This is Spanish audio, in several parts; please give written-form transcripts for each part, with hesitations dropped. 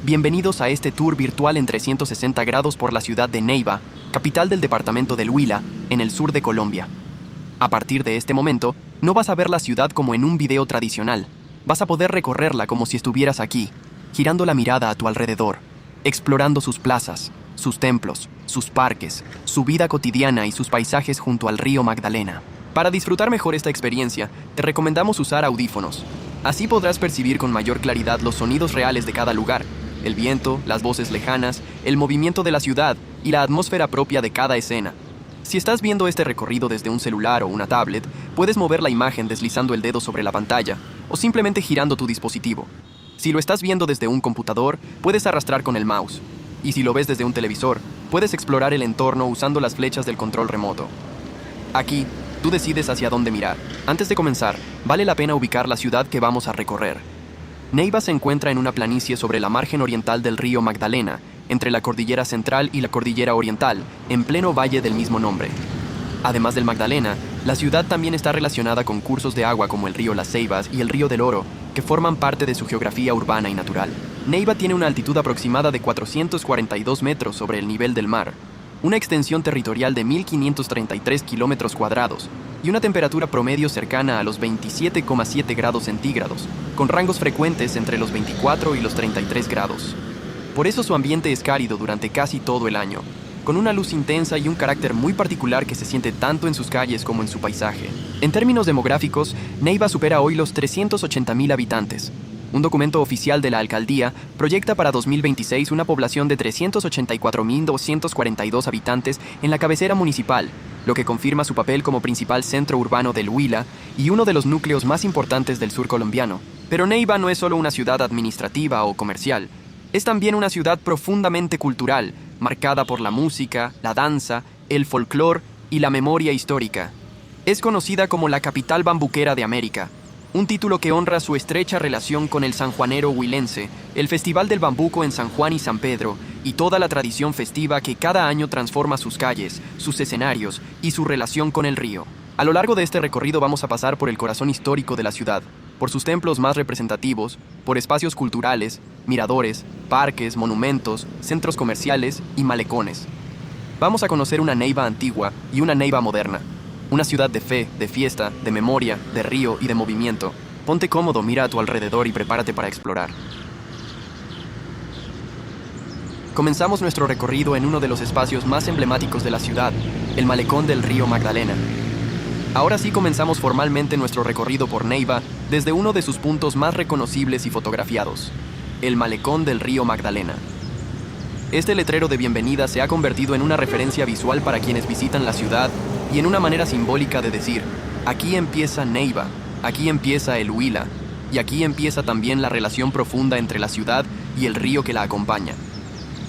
Bienvenidos a este tour virtual en 360 grados por la ciudad de Neiva, capital del departamento del Huila, en el sur de Colombia. A partir de este momento, no vas a ver la ciudad como en un video tradicional. Vas a poder recorrerla como si estuvieras aquí, girando la mirada a tu alrededor, explorando sus plazas, sus templos, sus parques, su vida cotidiana y sus paisajes junto al río Magdalena. Para disfrutar mejor esta experiencia, te recomendamos usar audífonos. Así podrás percibir con mayor claridad los sonidos reales de cada lugar, el viento, las voces lejanas, el movimiento de la ciudad y la atmósfera propia de cada escena. Si estás viendo este recorrido desde un celular o una tablet, puedes mover la imagen deslizando el dedo sobre la pantalla o simplemente girando tu dispositivo. Si lo estás viendo desde un computador, puedes arrastrar con el mouse. Y si lo ves desde un televisor, puedes explorar el entorno usando las flechas del control remoto. Aquí, tú decides hacia dónde mirar. Antes de comenzar, vale la pena ubicar la ciudad que vamos a recorrer. Neiva se encuentra en una planicie sobre la margen oriental del río Magdalena, entre la cordillera central y la cordillera oriental, en pleno valle del mismo nombre. Además del Magdalena, la ciudad también está relacionada con cursos de agua como el río Las Ceibas y el río del Oro, que forman parte de su geografía urbana y natural. Neiva tiene una altitud aproximada de 442 metros sobre el nivel del mar, una extensión territorial de 1.533 kilómetros cuadrados y una temperatura promedio cercana a los 27,7 grados centígrados, con rangos frecuentes entre los 24 y los 33 grados. Por eso su ambiente es cálido durante casi todo el año, con una luz intensa y un carácter muy particular que se siente tanto en sus calles como en su paisaje. En términos demográficos, Neiva supera hoy los 380.000 habitantes. Un documento oficial de la alcaldía proyecta para 2026 una población de 384.242 habitantes en la cabecera municipal, lo que confirma su papel como principal centro urbano del Huila y uno de los núcleos más importantes del sur colombiano. Pero Neiva no es solo una ciudad administrativa o comercial, es también una ciudad profundamente cultural, marcada por la música, la danza, el folclore y la memoria histórica. Es conocida como la capital bambuquera de América, un título que honra su estrecha relación con el sanjuanero huilense, el Festival del Bambuco en San Juan y San Pedro, y toda la tradición festiva que cada año transforma sus calles, sus escenarios y su relación con el río. A lo largo de este recorrido vamos a pasar por el corazón histórico de la ciudad, por sus templos más representativos, por espacios culturales, miradores, parques, monumentos, centros comerciales y malecones. Vamos a conocer una Neiva antigua y una Neiva moderna. Una ciudad de fe, de fiesta, de memoria, de río y de movimiento. Ponte cómodo, mira a tu alrededor y prepárate para explorar. Comenzamos nuestro recorrido en uno de los espacios más emblemáticos de la ciudad, el malecón del río Magdalena. Ahora sí comenzamos formalmente nuestro recorrido por Neiva desde uno de sus puntos más reconocibles y fotografiados, el malecón del río Magdalena. Este letrero de bienvenida se ha convertido en una referencia visual para quienes visitan la ciudad y en una manera simbólica de decir, aquí empieza Neiva, aquí empieza el Huila, y aquí empieza también la relación profunda entre la ciudad y el río que la acompaña.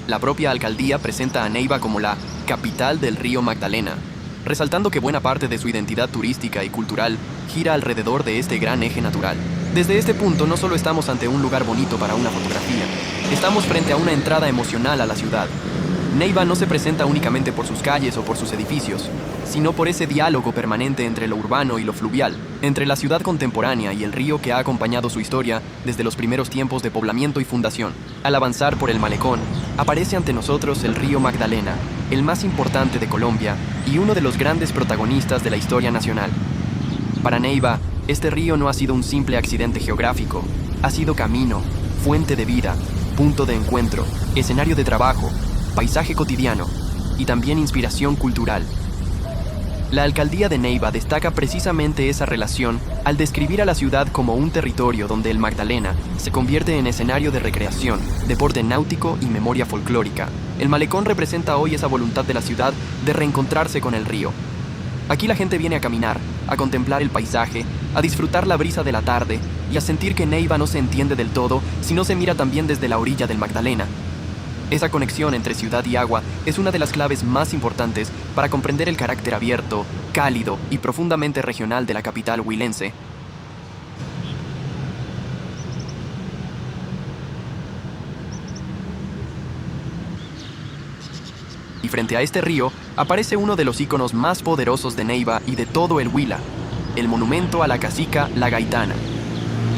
La propia alcaldía presenta a Neiva como la capital del río Magdalena, resaltando que buena parte de su identidad turística y cultural gira alrededor de este gran eje natural. Desde este punto no solo estamos ante un lugar bonito para una fotografía, estamos frente a una entrada emocional a la ciudad. Neiva no se presenta únicamente por sus calles o por sus edificios, sino por ese diálogo permanente entre lo urbano y lo fluvial, entre la ciudad contemporánea y el río que ha acompañado su historia desde los primeros tiempos de poblamiento y fundación. Al avanzar por el malecón, aparece ante nosotros el río Magdalena, el más importante de Colombia y uno de los grandes protagonistas de la historia nacional. Para Neiva, este río no ha sido un simple accidente geográfico, ha sido camino, fuente de vida, punto de encuentro, escenario de trabajo, paisaje cotidiano y también inspiración cultural. La alcaldía de Neiva destaca precisamente esa relación al describir a la ciudad como un territorio donde el Magdalena se convierte en escenario de recreación, deporte náutico y memoria folclórica. El malecón representa hoy esa voluntad de la ciudad de reencontrarse con el río. Aquí la gente viene a caminar, a contemplar el paisaje, a disfrutar la brisa de la tarde y a sentir que Neiva no se entiende del todo si no se mira también desde la orilla del Magdalena. Esa conexión entre ciudad y agua es una de las claves más importantes para comprender el carácter abierto, cálido y profundamente regional de la capital huilense. Y frente a este río aparece uno de los íconos más poderosos de Neiva y de todo el Huila, el monumento a la cacica La Gaitana.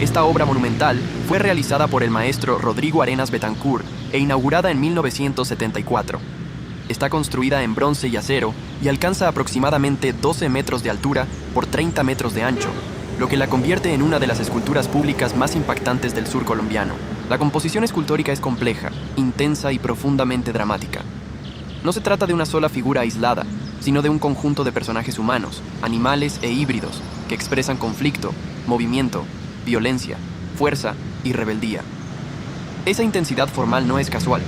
Esta obra monumental fue realizada por el maestro Rodrigo Arenas Betancourt e inaugurada en 1974. Está construida en bronce y acero y alcanza aproximadamente 12 metros de altura por 30 metros de ancho, lo que la convierte en una de las esculturas públicas más impactantes del sur colombiano. La composición escultórica es compleja, intensa y profundamente dramática. No se trata de una sola figura aislada, sino de un conjunto de personajes humanos, animales e híbridos que expresan conflicto, movimiento, violencia, fuerza y rebeldía. Esa intensidad formal no es casual.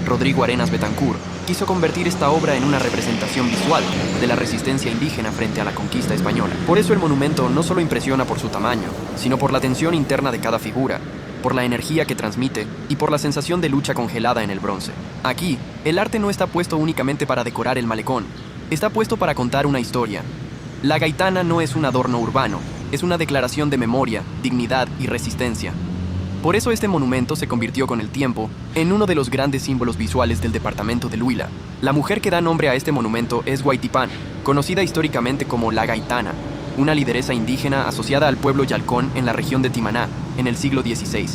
Rodrigo Arenas Betancourt quiso convertir esta obra en una representación visual de la resistencia indígena frente a la conquista española. Por eso el monumento no solo impresiona por su tamaño, sino por la tensión interna de cada figura, por la energía que transmite y por la sensación de lucha congelada en el bronce. Aquí, el arte no está puesto únicamente para decorar el malecón, está puesto para contar una historia. La gaitana no es un adorno urbano, es una declaración de memoria, dignidad y resistencia. Por eso este monumento se convirtió con el tiempo en uno de los grandes símbolos visuales del departamento del Huila. La mujer que da nombre a este monumento es Huaytipán, conocida históricamente como la Gaitana, una lideresa indígena asociada al pueblo Yalcón en la región de Timaná en el siglo XVI.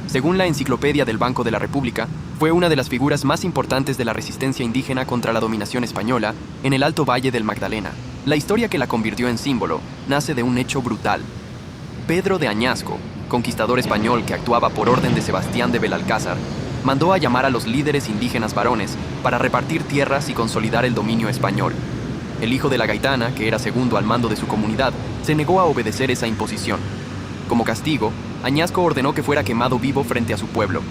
Según la Enciclopedia del Banco de la República, fue una de las figuras más importantes de la resistencia indígena contra la dominación española en el Alto Valle del Magdalena. La historia que la convirtió en símbolo nace de un hecho brutal. Pedro de Añasco, conquistador español que actuaba por orden de Sebastián de Belalcázar, mandó a llamar a los líderes indígenas varones para repartir tierras y consolidar el dominio español. El hijo de la gaitana, que era segundo al mando de su comunidad, se negó a obedecer esa imposición. Como castigo, Añasco ordenó que fuera quemado vivo frente a su pueblo.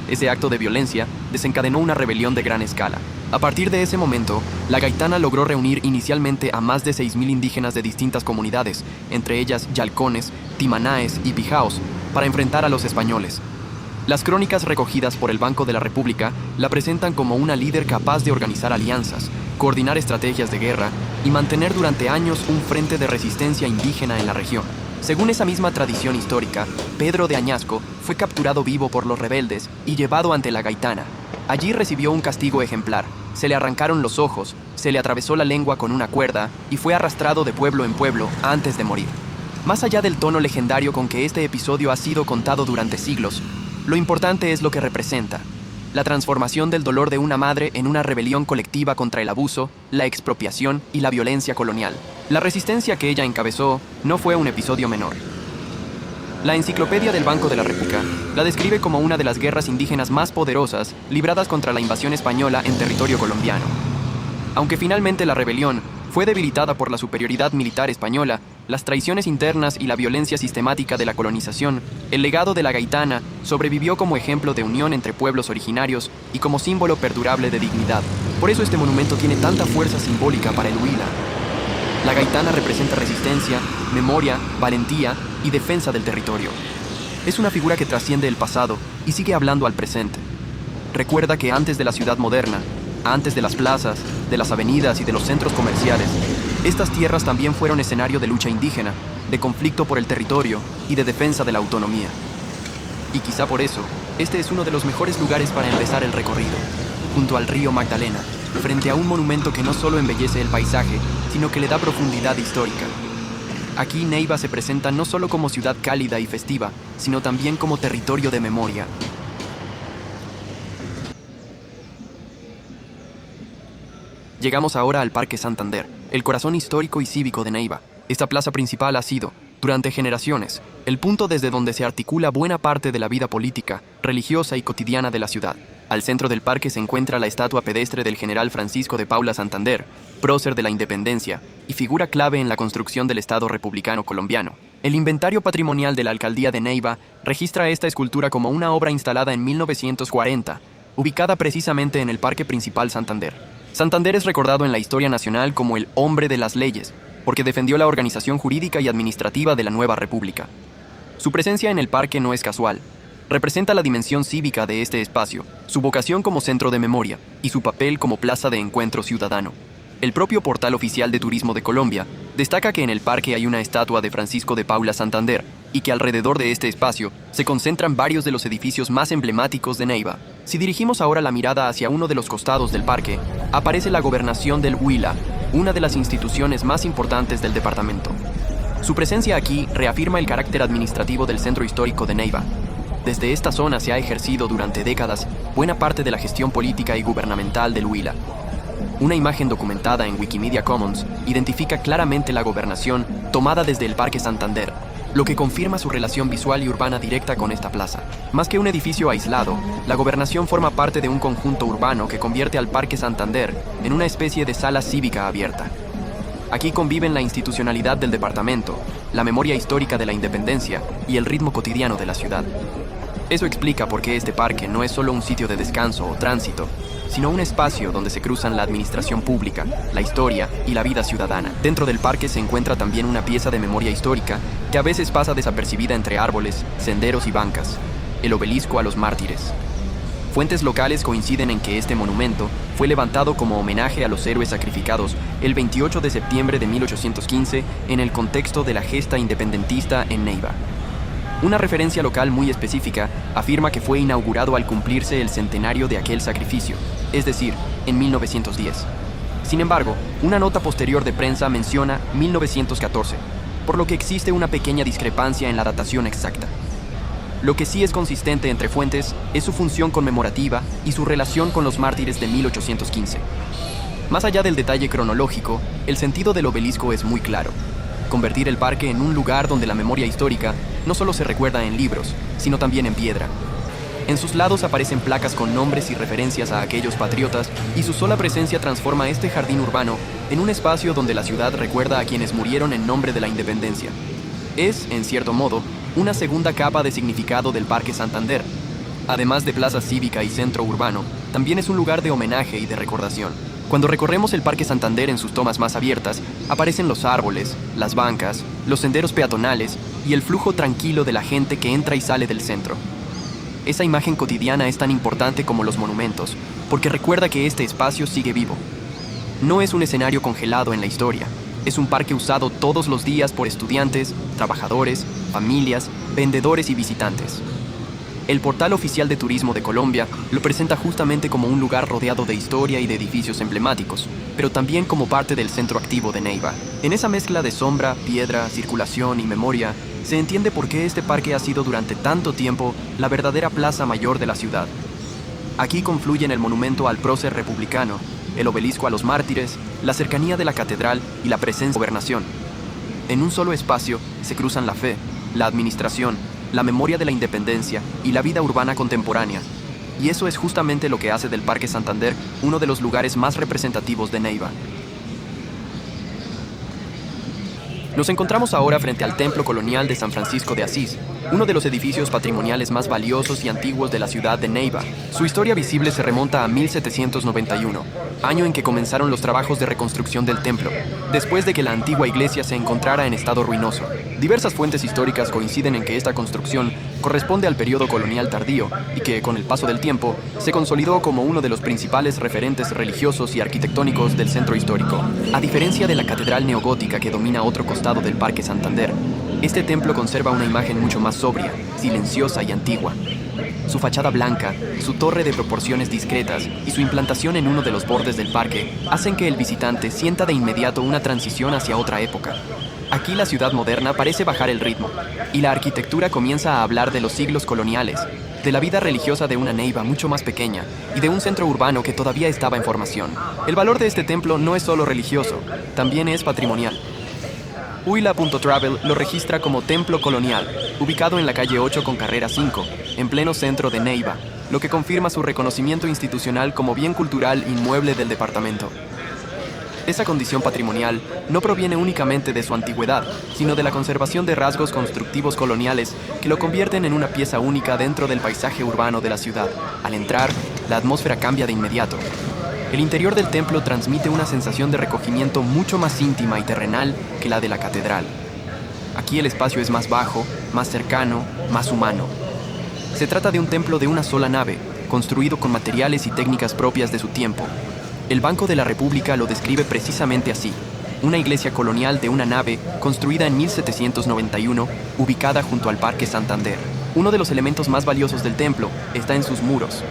Ese acto de violencia desencadenó una rebelión de gran escala. A partir de ese momento, la gaitana logró reunir inicialmente a más de 6.000 indígenas de distintas comunidades, entre ellas yalcones, timanaes y pijaos, para enfrentar a los españoles. Las crónicas recogidas por el Banco de la República la presentan como una líder capaz de organizar alianzas, coordinar estrategias de guerra y mantener durante años un frente de resistencia indígena en la región. Según esa misma tradición histórica, Pedro de Añasco fue capturado vivo por los rebeldes y llevado ante la gaitana. Allí recibió un castigo ejemplar. Se le arrancaron los ojos, se le atravesó la lengua con una cuerda y fue arrastrado de pueblo en pueblo antes de morir. Más allá del tono legendario con que este episodio ha sido contado durante siglos, lo importante es lo que representa: la transformación del dolor de una madre en una rebelión colectiva contra el abuso, la expropiación y la violencia colonial. La resistencia que ella encabezó no fue un episodio menor. La Enciclopedia del Banco de la República la describe como una de las guerras indígenas más poderosas libradas contra la invasión española en territorio colombiano. Aunque finalmente la rebelión fue debilitada por la superioridad militar española, las traiciones internas y la violencia sistemática de la colonización, el legado de la gaitana sobrevivió como ejemplo de unión entre pueblos originarios y como símbolo perdurable de dignidad. Por eso este monumento tiene tanta fuerza simbólica para el Huila. La gaitana representa resistencia, memoria, valentía y defensa del territorio. Es una figura que trasciende el pasado y sigue hablando al presente. Recuerda que antes de la ciudad moderna, antes de las plazas, de las avenidas y de los centros comerciales, estas tierras también fueron escenario de lucha indígena, de conflicto por el territorio y de defensa de la autonomía. Y quizá por eso, este es uno de los mejores lugares para empezar el recorrido, junto al río Magdalena, frente a un monumento que no solo embellece el paisaje, sino que le da profundidad histórica. Aquí Neiva se presenta no solo como ciudad cálida y festiva, sino también como territorio de memoria. Llegamos ahora al Parque Santander, el corazón histórico y cívico de Neiva. Esta plaza principal ha sido, durante generaciones, el punto desde donde se articula buena parte de la vida política, religiosa y cotidiana de la ciudad. Al centro del parque se encuentra la estatua pedestre del general Francisco de Paula Santander, prócer de la independencia y figura clave en la construcción del Estado republicano colombiano. El inventario patrimonial de la alcaldía de Neiva registra esta escultura como una obra instalada en 1940, ubicada precisamente en el Parque Principal Santander. Santander es recordado en la historia nacional como el hombre de las leyes, porque defendió la organización jurídica y administrativa de la nueva república. Su presencia en el parque no es casual. Representa la dimensión cívica de este espacio, su vocación como centro de memoria y su papel como plaza de encuentro ciudadano. El propio Portal Oficial de Turismo de Colombia destaca que en el parque hay una estatua de Francisco de Paula Santander y que alrededor de este espacio se concentran varios de los edificios más emblemáticos de Neiva. Si dirigimos ahora la mirada hacia uno de los costados del parque, aparece la Gobernación del Huila, una de las instituciones más importantes del departamento. Su presencia aquí reafirma el carácter administrativo del centro histórico de Neiva. Desde esta zona se ha ejercido durante décadas buena parte de la gestión política y gubernamental del Huila. Una imagen documentada en Wikimedia Commons identifica claramente la gobernación tomada desde el Parque Santander, lo que confirma su relación visual y urbana directa con esta plaza. Más que un edificio aislado, la gobernación forma parte de un conjunto urbano que convierte al Parque Santander en una especie de sala cívica abierta. Aquí conviven la institucionalidad del departamento, la memoria histórica de la independencia y el ritmo cotidiano de la ciudad. Eso explica por qué este parque no es solo un sitio de descanso o tránsito, sino un espacio donde se cruzan la administración pública, la historia y la vida ciudadana. Dentro del parque se encuentra también una pieza de memoria histórica que a veces pasa desapercibida entre árboles, senderos y bancas, el obelisco a los mártires. Fuentes locales coinciden en que este monumento fue levantado como homenaje a los héroes sacrificados el 28 de septiembre de 1815 en el contexto de la gesta independentista en Neiva. Una referencia local muy específica afirma que fue inaugurado al cumplirse el centenario de aquel sacrificio, es decir, en 1910. Sin embargo, una nota posterior de prensa menciona 1914, por lo que existe una pequeña discrepancia en la datación exacta. Lo que sí es consistente entre fuentes es su función conmemorativa y su relación con los mártires de 1815. Más allá del detalle cronológico, el sentido del obelisco es muy claro. Convertir el parque en un lugar donde la memoria histórica no solo se recuerda en libros, sino también en piedra. En sus lados aparecen placas con nombres y referencias a aquellos patriotas, y su sola presencia transforma este jardín urbano en un espacio donde la ciudad recuerda a quienes murieron en nombre de la independencia. Es, en cierto modo, una segunda capa de significado del Parque Santander. Además de plaza cívica y centro urbano, también es un lugar de homenaje y de recordación. Cuando recorremos el Parque Santander en sus tomas más abiertas, aparecen los árboles, las bancas, los senderos peatonales y el flujo tranquilo de la gente que entra y sale del centro. Esa imagen cotidiana es tan importante como los monumentos, porque recuerda que este espacio sigue vivo. No es un escenario congelado en la historia, es un parque usado todos los días por estudiantes, trabajadores, familias, vendedores y visitantes. El portal oficial de turismo de Colombia lo presenta justamente como un lugar rodeado de historia y de edificios emblemáticos, pero también como parte del centro activo de Neiva. En esa mezcla de sombra, piedra, circulación y memoria, se entiende por qué este parque ha sido durante tanto tiempo la verdadera plaza mayor de la ciudad. Aquí confluyen el monumento al prócer republicano, el obelisco a los mártires, la cercanía de la catedral y la presencia de gobernación. En un solo espacio se cruzan la fe, la administración, la memoria de la independencia y la vida urbana contemporánea. Y eso es justamente lo que hace del Parque Santander uno de los lugares más representativos de Neiva. Nos encontramos ahora frente al Templo Colonial de San Francisco de Asís, uno de los edificios patrimoniales más valiosos y antiguos de la ciudad de Neiva. Su historia visible se remonta a 1791, año en que comenzaron los trabajos de reconstrucción del templo, después de que la antigua iglesia se encontrara en estado ruinoso. Diversas fuentes históricas coinciden en que esta construcción corresponde al periodo colonial tardío y que, con el paso del tiempo, se consolidó como uno de los principales referentes religiosos y arquitectónicos del centro histórico. A diferencia de la catedral neogótica que domina otro costado del Parque Santander, este templo conserva una imagen mucho más sobria, silenciosa y antigua. Su fachada blanca, su torre de proporciones discretas y su implantación en uno de los bordes del parque hacen que el visitante sienta de inmediato una transición hacia otra época. Aquí la ciudad moderna parece bajar el ritmo, y la arquitectura comienza a hablar de los siglos coloniales, de la vida religiosa de una Neiva mucho más pequeña y de un centro urbano que todavía estaba en formación. El valor de este templo no es solo religioso, también es patrimonial. Huila.travel lo registra como Templo Colonial, ubicado en la calle 8 con carrera 5, en pleno centro de Neiva, lo que confirma su reconocimiento institucional como bien cultural inmueble del departamento. Esa condición patrimonial no proviene únicamente de su antigüedad, sino de la conservación de rasgos constructivos coloniales que lo convierten en una pieza única dentro del paisaje urbano de la ciudad. Al entrar, la atmósfera cambia de inmediato. El interior del templo transmite una sensación de recogimiento mucho más íntima y terrenal que la de la catedral. Aquí el espacio es más bajo, más cercano, más humano. Se trata de un templo de una sola nave, construido con materiales y técnicas propias de su tiempo. El Banco de la República lo describe precisamente así: una iglesia colonial de una nave construida en 1791, ubicada junto al Parque Santander. Uno de los elementos más valiosos del templo está en sus muros.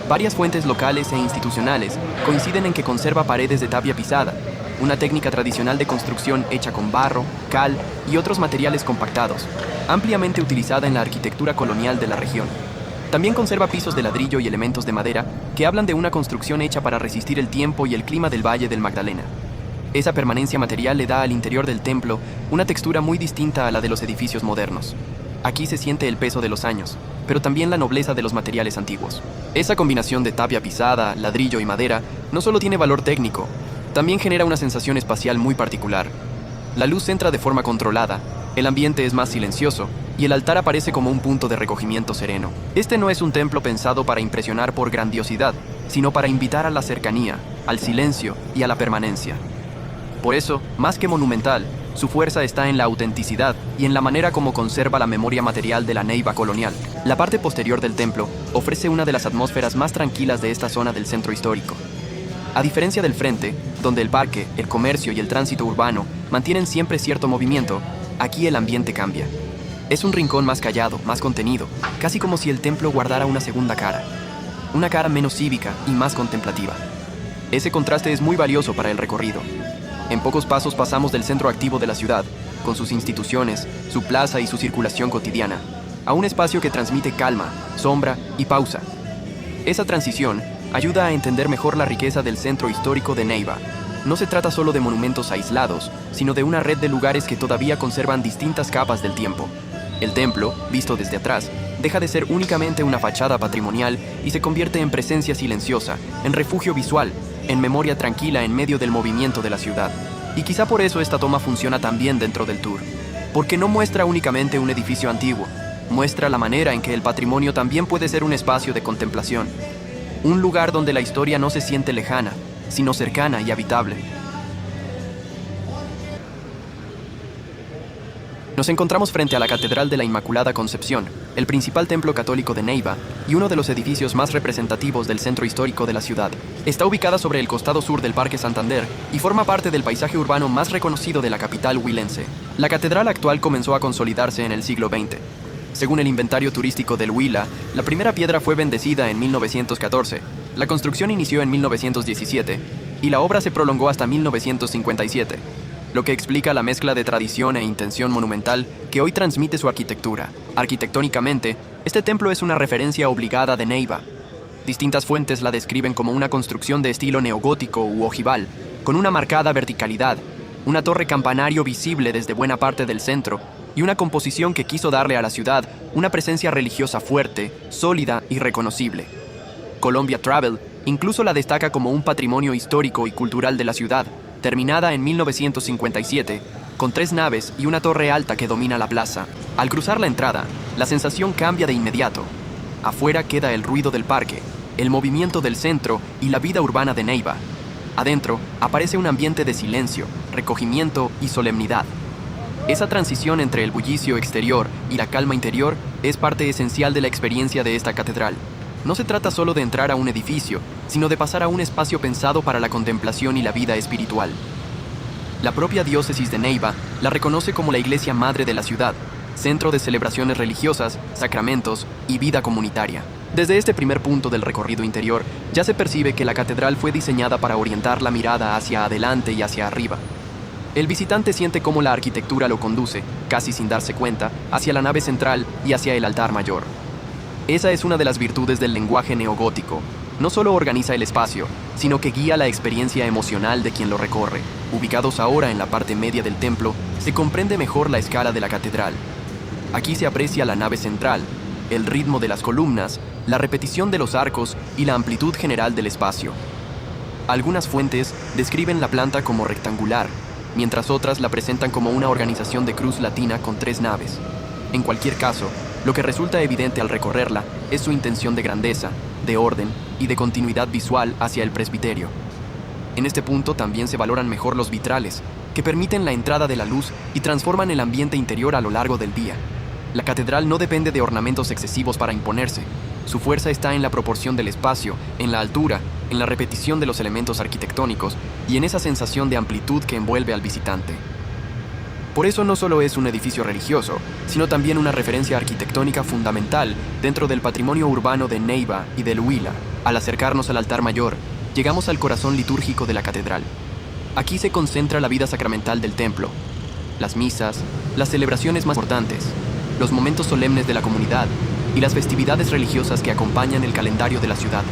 Varias fuentes locales e institucionales coinciden en que conserva paredes de tapia pisada, una técnica tradicional de construcción hecha con barro, cal y otros materiales compactados, ampliamente utilizada en la arquitectura colonial de la región. También conserva pisos de ladrillo y elementos de madera que hablan de una construcción hecha para resistir el tiempo y el clima del Valle del Magdalena. Esa permanencia material le da al interior del templo una textura muy distinta a la de los edificios modernos. Aquí se siente el peso de los años, pero también la nobleza de los materiales antiguos. Esa combinación de tapia pisada, ladrillo y madera no solo tiene valor técnico, también genera una sensación espacial muy particular. La luz entra de forma controlada, el ambiente es más silencioso y el altar aparece como un punto de recogimiento sereno. Este no es un templo pensado para impresionar por grandiosidad, sino para invitar a la cercanía, al silencio y a la permanencia. Por eso, más que monumental, su fuerza está en la autenticidad y en la manera como conserva la memoria material de la Neiva colonial. La parte posterior del templo ofrece una de las atmósferas más tranquilas de esta zona del centro histórico. A diferencia del frente, donde el parque, el comercio y el tránsito urbano mantienen siempre cierto movimiento, aquí el ambiente cambia. Es un rincón más callado, más contenido, casi como si el templo guardara una segunda cara. Una cara menos cívica y más contemplativa. Ese contraste es muy valioso para el recorrido. En pocos pasos pasamos del centro activo de la ciudad, con sus instituciones, su plaza y su circulación cotidiana, a un espacio que transmite calma, sombra y pausa. Esa transición ayuda a entender mejor la riqueza del centro histórico de Neiva. No se trata solo de monumentos aislados, sino de una red de lugares que todavía conservan distintas capas del tiempo. El templo, visto desde atrás, deja de ser únicamente una fachada patrimonial y se convierte en presencia silenciosa, en refugio visual, en memoria tranquila en medio del movimiento de la ciudad. Y quizá por eso esta toma funciona tan bien dentro del tour, porque no muestra únicamente un edificio antiguo, muestra la manera en que el patrimonio también puede ser un espacio de contemplación, un lugar donde la historia no se siente lejana, sino cercana y habitable. Nos encontramos frente a la Catedral de la Inmaculada Concepción, el principal templo católico de Neiva y uno de los edificios más representativos del centro histórico de la ciudad. Está ubicada sobre el costado sur del Parque Santander y forma parte del paisaje urbano más reconocido de la capital huilense. La catedral actual comenzó a consolidarse en el siglo XX. Según el inventario turístico del Huila, la primera piedra fue bendecida en 1914, la construcción inició en 1917 y la obra se prolongó hasta 1957. Lo que explica la mezcla de tradición e intención monumental que hoy transmite su arquitectura. Arquitectónicamente, este templo es una referencia obligada de Neiva. Distintas fuentes la describen como una construcción de estilo neogótico u ojival, con una marcada verticalidad, una torre campanario visible desde buena parte del centro y una composición que quiso darle a la ciudad una presencia religiosa fuerte, sólida y reconocible. Colombia Travel incluso la destaca como un patrimonio histórico y cultural de la ciudad, terminada en 1957, con 3 naves y una torre alta que domina la plaza. Al cruzar la entrada, la sensación cambia de inmediato. Afuera queda el ruido del parque, el movimiento del centro y la vida urbana de Neiva. Adentro aparece un ambiente de silencio, recogimiento y solemnidad. Esa transición entre el bullicio exterior y la calma interior es parte esencial de la experiencia de esta catedral. No se trata solo de entrar a un edificio, sino de pasar a un espacio pensado para la contemplación y la vida espiritual. La propia diócesis de Neiva la reconoce como la iglesia madre de la ciudad, centro de celebraciones religiosas, sacramentos y vida comunitaria. Desde este primer punto del recorrido interior, ya se percibe que la catedral fue diseñada para orientar la mirada hacia adelante y hacia arriba. El visitante siente cómo la arquitectura lo conduce, casi sin darse cuenta, hacia la nave central y hacia el altar mayor. Esa es una de las virtudes del lenguaje neogótico. No solo organiza el espacio, sino que guía la experiencia emocional de quien lo recorre. Ubicados ahora en la parte media del templo, se comprende mejor la escala de la catedral. Aquí se aprecia la nave central, el ritmo de las columnas, la repetición de los arcos y la amplitud general del espacio. Algunas fuentes describen la planta como rectangular, mientras otras la presentan como una organización de cruz latina con 3 naves. En cualquier caso, lo que resulta evidente al recorrerla es su intención de grandeza, de orden y de continuidad visual hacia el presbiterio. En este punto también se valoran mejor los vitrales, que permiten la entrada de la luz y transforman el ambiente interior a lo largo del día. La catedral no depende de ornamentos excesivos para imponerse. Su fuerza está en la proporción del espacio, en la altura, en la repetición de los elementos arquitectónicos y en esa sensación de amplitud que envuelve al visitante. Por eso no solo es un edificio religioso, sino también una referencia arquitectónica fundamental dentro del patrimonio urbano de Neiva y del Huila. Al acercarnos al altar mayor, llegamos al corazón litúrgico de la catedral. Aquí se concentra la vida sacramental del templo, las misas, las celebraciones más importantes, los momentos solemnes de la comunidad y las festividades religiosas que acompañan el calendario de la ciudad.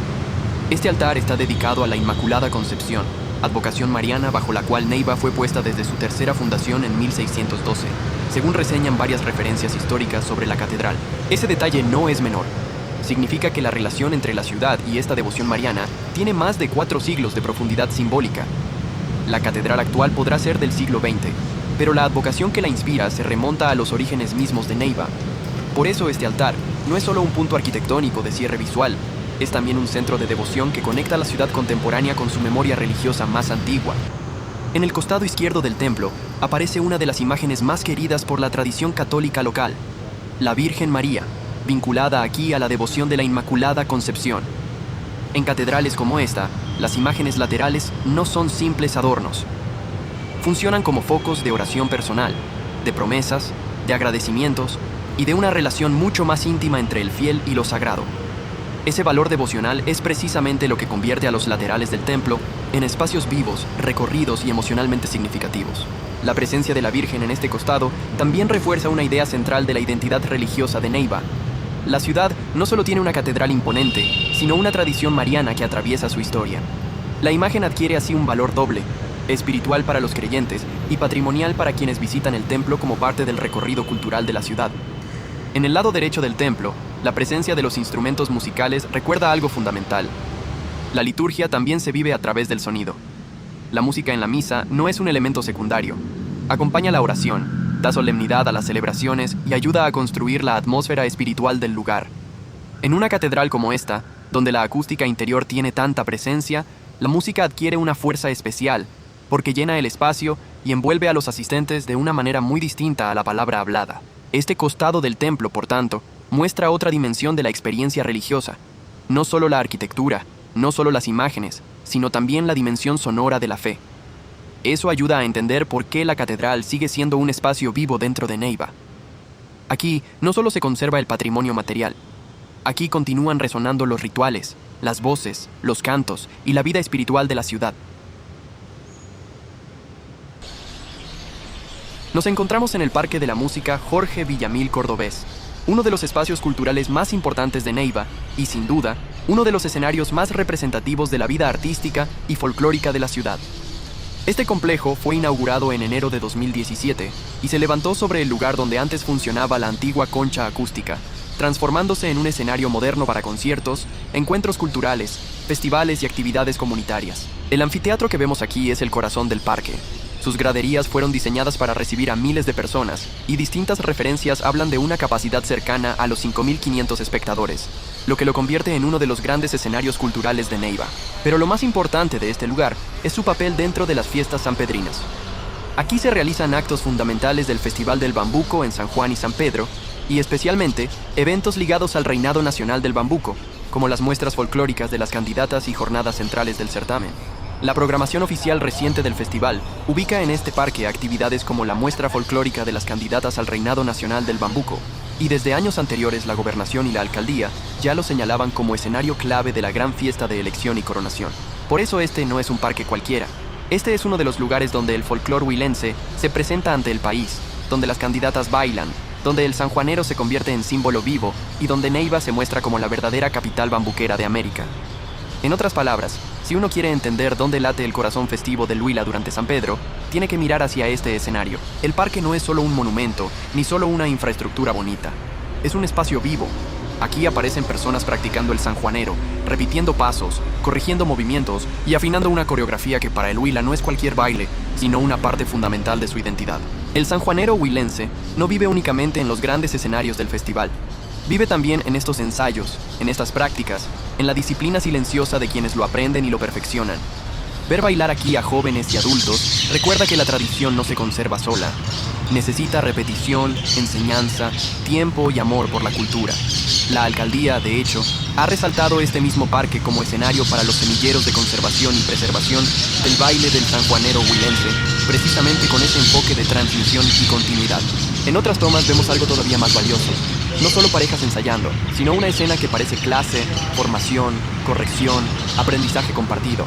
Este altar está dedicado a la Inmaculada Concepción, advocación mariana bajo la cual Neiva fue puesta desde su tercera fundación en 1612, según reseñan varias referencias históricas sobre la catedral. Ese detalle no es menor. Significa que la relación entre la ciudad y esta devoción mariana tiene más de 4 siglos de profundidad simbólica. La catedral actual podrá ser del siglo XX, pero la advocación que la inspira se remonta a los orígenes mismos de Neiva. Por eso este altar no es solo un punto arquitectónico de cierre visual, es también un centro de devoción que conecta a la ciudad contemporánea con su memoria religiosa más antigua. En el costado izquierdo del templo aparece una de las imágenes más queridas por la tradición católica local, la Virgen María, vinculada aquí a la devoción de la Inmaculada Concepción. En catedrales como esta, las imágenes laterales no son simples adornos. Funcionan como focos de oración personal, de promesas, de agradecimientos y de una relación mucho más íntima entre el fiel y lo sagrado. Ese valor devocional es precisamente lo que convierte a los laterales del templo en espacios vivos, recorridos y emocionalmente significativos. La presencia de la Virgen en este costado también refuerza una idea central de la identidad religiosa de Neiva. La ciudad no solo tiene una catedral imponente, sino una tradición mariana que atraviesa su historia. La imagen adquiere así un valor doble, espiritual para los creyentes y patrimonial para quienes visitan el templo como parte del recorrido cultural de la ciudad. En el lado derecho del templo, la presencia de los instrumentos musicales recuerda algo fundamental. La liturgia también se vive a través del sonido. La música en la misa no es un elemento secundario. Acompaña la oración, da solemnidad a las celebraciones y ayuda a construir la atmósfera espiritual del lugar. En una catedral como esta, donde la acústica interior tiene tanta presencia, la música adquiere una fuerza especial, porque llena el espacio y envuelve a los asistentes de una manera muy distinta a la palabra hablada. Este costado del templo, por tanto, muestra otra dimensión de la experiencia religiosa. No solo la arquitectura, no solo las imágenes, sino también la dimensión sonora de la fe. Eso ayuda a entender por qué la catedral sigue siendo un espacio vivo dentro de Neiva. Aquí no solo se conserva el patrimonio material. Aquí continúan resonando los rituales, las voces, los cantos y la vida espiritual de la ciudad. Nos encontramos en el Parque de la Música Jorge Villamil Cordobés, uno de los espacios culturales más importantes de Neiva y, sin duda, uno de los escenarios más representativos de la vida artística y folclórica de la ciudad. Este complejo fue inaugurado en enero de 2017 y se levantó sobre el lugar donde antes funcionaba la antigua concha acústica, transformándose en un escenario moderno para conciertos, encuentros culturales, festivales y actividades comunitarias. El anfiteatro que vemos aquí es el corazón del parque. Sus graderías fueron diseñadas para recibir a miles de personas y distintas referencias hablan de una capacidad cercana a los 5.500 espectadores, lo que lo convierte en uno de los grandes escenarios culturales de Neiva. Pero lo más importante de este lugar es su papel dentro de las fiestas sanpedrinas. Aquí se realizan actos fundamentales del Festival del Bambuco en San Juan y San Pedro, y especialmente eventos ligados al Reinado Nacional del Bambuco, como las muestras folclóricas de las candidatas y jornadas centrales del certamen. La programación oficial reciente del festival ubica en este parque actividades como la muestra folclórica de las candidatas al Reinado Nacional del Bambuco, y desde años anteriores la gobernación y la alcaldía ya lo señalaban como escenario clave de la gran fiesta de elección y coronación. Por eso este no es un parque cualquiera. Este es uno de los lugares donde el folclor huilense se presenta ante el país, donde las candidatas bailan, donde el sanjuanero se convierte en símbolo vivo y donde Neiva se muestra como la verdadera capital bambuquera de América. En otras palabras, si uno quiere entender dónde late el corazón festivo del Huila durante San Pedro, tiene que mirar hacia este escenario. El parque no es solo un monumento, ni solo una infraestructura bonita. Es un espacio vivo. Aquí aparecen personas practicando el sanjuanero, repitiendo pasos, corrigiendo movimientos y afinando una coreografía que para el Huila no es cualquier baile, sino una parte fundamental de su identidad. El sanjuanero huilense no vive únicamente en los grandes escenarios del festival. Vive también en estos ensayos, en estas prácticas, en la disciplina silenciosa de quienes lo aprenden y lo perfeccionan. Ver bailar aquí a jóvenes y adultos recuerda que la tradición no se conserva sola. Necesita repetición, enseñanza, tiempo y amor por la cultura. La alcaldía, de hecho, ha resaltado este mismo parque como escenario para los semilleros de conservación y preservación del baile del sanjuanero huilense, precisamente con ese enfoque de transmisión y continuidad. En otras tomas vemos algo todavía más valioso. No solo parejas ensayando, sino una escena que parece clase, formación, corrección, aprendizaje compartido.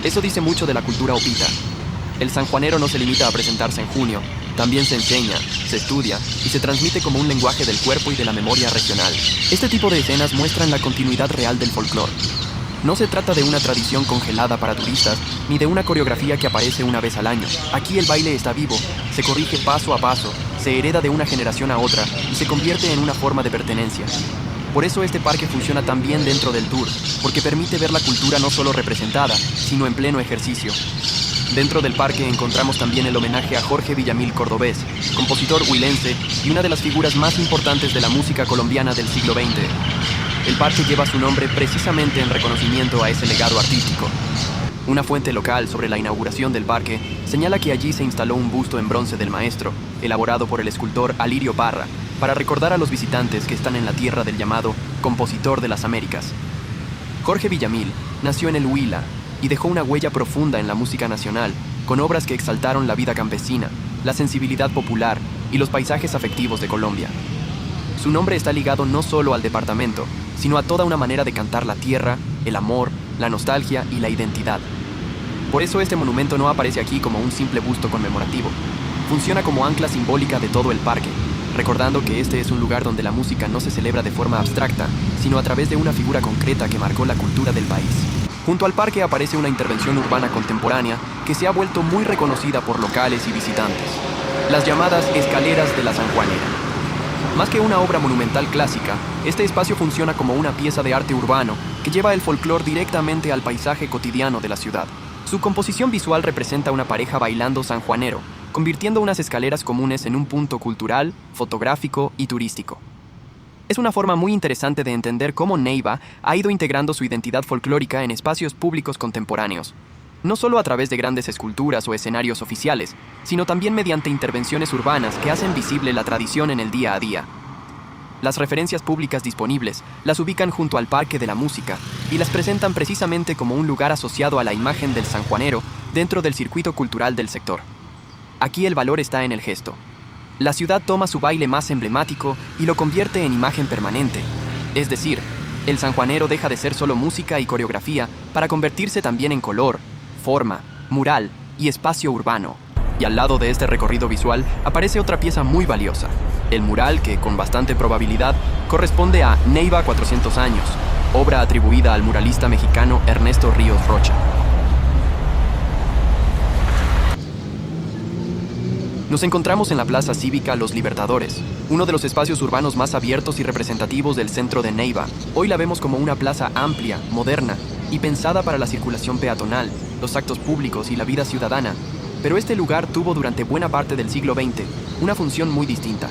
Eso dice mucho de la cultura opita. El sanjuanero no se limita a presentarse en junio, también se enseña, se estudia y se transmite como un lenguaje del cuerpo y de la memoria regional. Este tipo de escenas muestran la continuidad real del folclore. No se trata de una tradición congelada para turistas, ni de una coreografía que aparece una vez al año. Aquí el baile está vivo, se corrige paso a paso, se hereda de una generación a otra y se convierte en una forma de pertenencia. Por eso este parque funciona tan bien dentro del tour, porque permite ver la cultura no solo representada, sino en pleno ejercicio. Dentro del parque encontramos también el homenaje a Jorge Villamil Cordobés, compositor huilense y una de las figuras más importantes de la música colombiana del siglo XX. El parque lleva su nombre precisamente en reconocimiento a ese legado artístico. Una fuente local sobre la inauguración del parque señala que allí se instaló un busto en bronce del maestro, elaborado por el escultor Alirio Parra, para recordar a los visitantes que están en la tierra del llamado compositor de las Américas. Jorge Villamil nació en el Huila y dejó una huella profunda en la música nacional, con obras que exaltaron la vida campesina, la sensibilidad popular y los paisajes afectivos de Colombia. Su nombre está ligado no solo al departamento, sino a toda una manera de cantar la tierra, el amor, la nostalgia y la identidad. Por eso este monumento no aparece aquí como un simple busto conmemorativo. Funciona como ancla simbólica de todo el parque, recordando que este es un lugar donde la música no se celebra de forma abstracta, sino a través de una figura concreta que marcó la cultura del país. Junto al parque aparece una intervención urbana contemporánea que se ha vuelto muy reconocida por locales y visitantes: las llamadas escaleras de la Sanjuanera. Más que una obra monumental clásica, este espacio funciona como una pieza de arte urbano que lleva el folclore directamente al paisaje cotidiano de la ciudad. Su composición visual representa una pareja bailando sanjuanero, convirtiendo unas escaleras comunes en un punto cultural, fotográfico y turístico. Es una forma muy interesante de entender cómo Neiva ha ido integrando su identidad folclórica en espacios públicos contemporáneos, no solo a través de grandes esculturas o escenarios oficiales, sino también mediante intervenciones urbanas que hacen visible la tradición en el día a día. Las referencias públicas disponibles las ubican junto al Parque de la Música y las presentan precisamente como un lugar asociado a la imagen del sanjuanero dentro del circuito cultural del sector. Aquí el valor está en el gesto. La ciudad toma su baile más emblemático y lo convierte en imagen permanente. Es decir, el sanjuanero deja de ser solo música y coreografía para convertirse también en color, forma, mural y espacio urbano. Y al lado de este recorrido visual aparece otra pieza muy valiosa, el mural que, con bastante probabilidad, corresponde a Neiva 400 años, obra atribuida al muralista mexicano Ernesto Ríos Rocha. Nos encontramos en la Plaza Cívica Los Libertadores, uno de los espacios urbanos más abiertos y representativos del centro de Neiva. Hoy la vemos como una plaza amplia, moderna y pensada para la circulación peatonal, los actos públicos y la vida ciudadana. Pero este lugar tuvo durante buena parte del siglo XX una función muy distinta.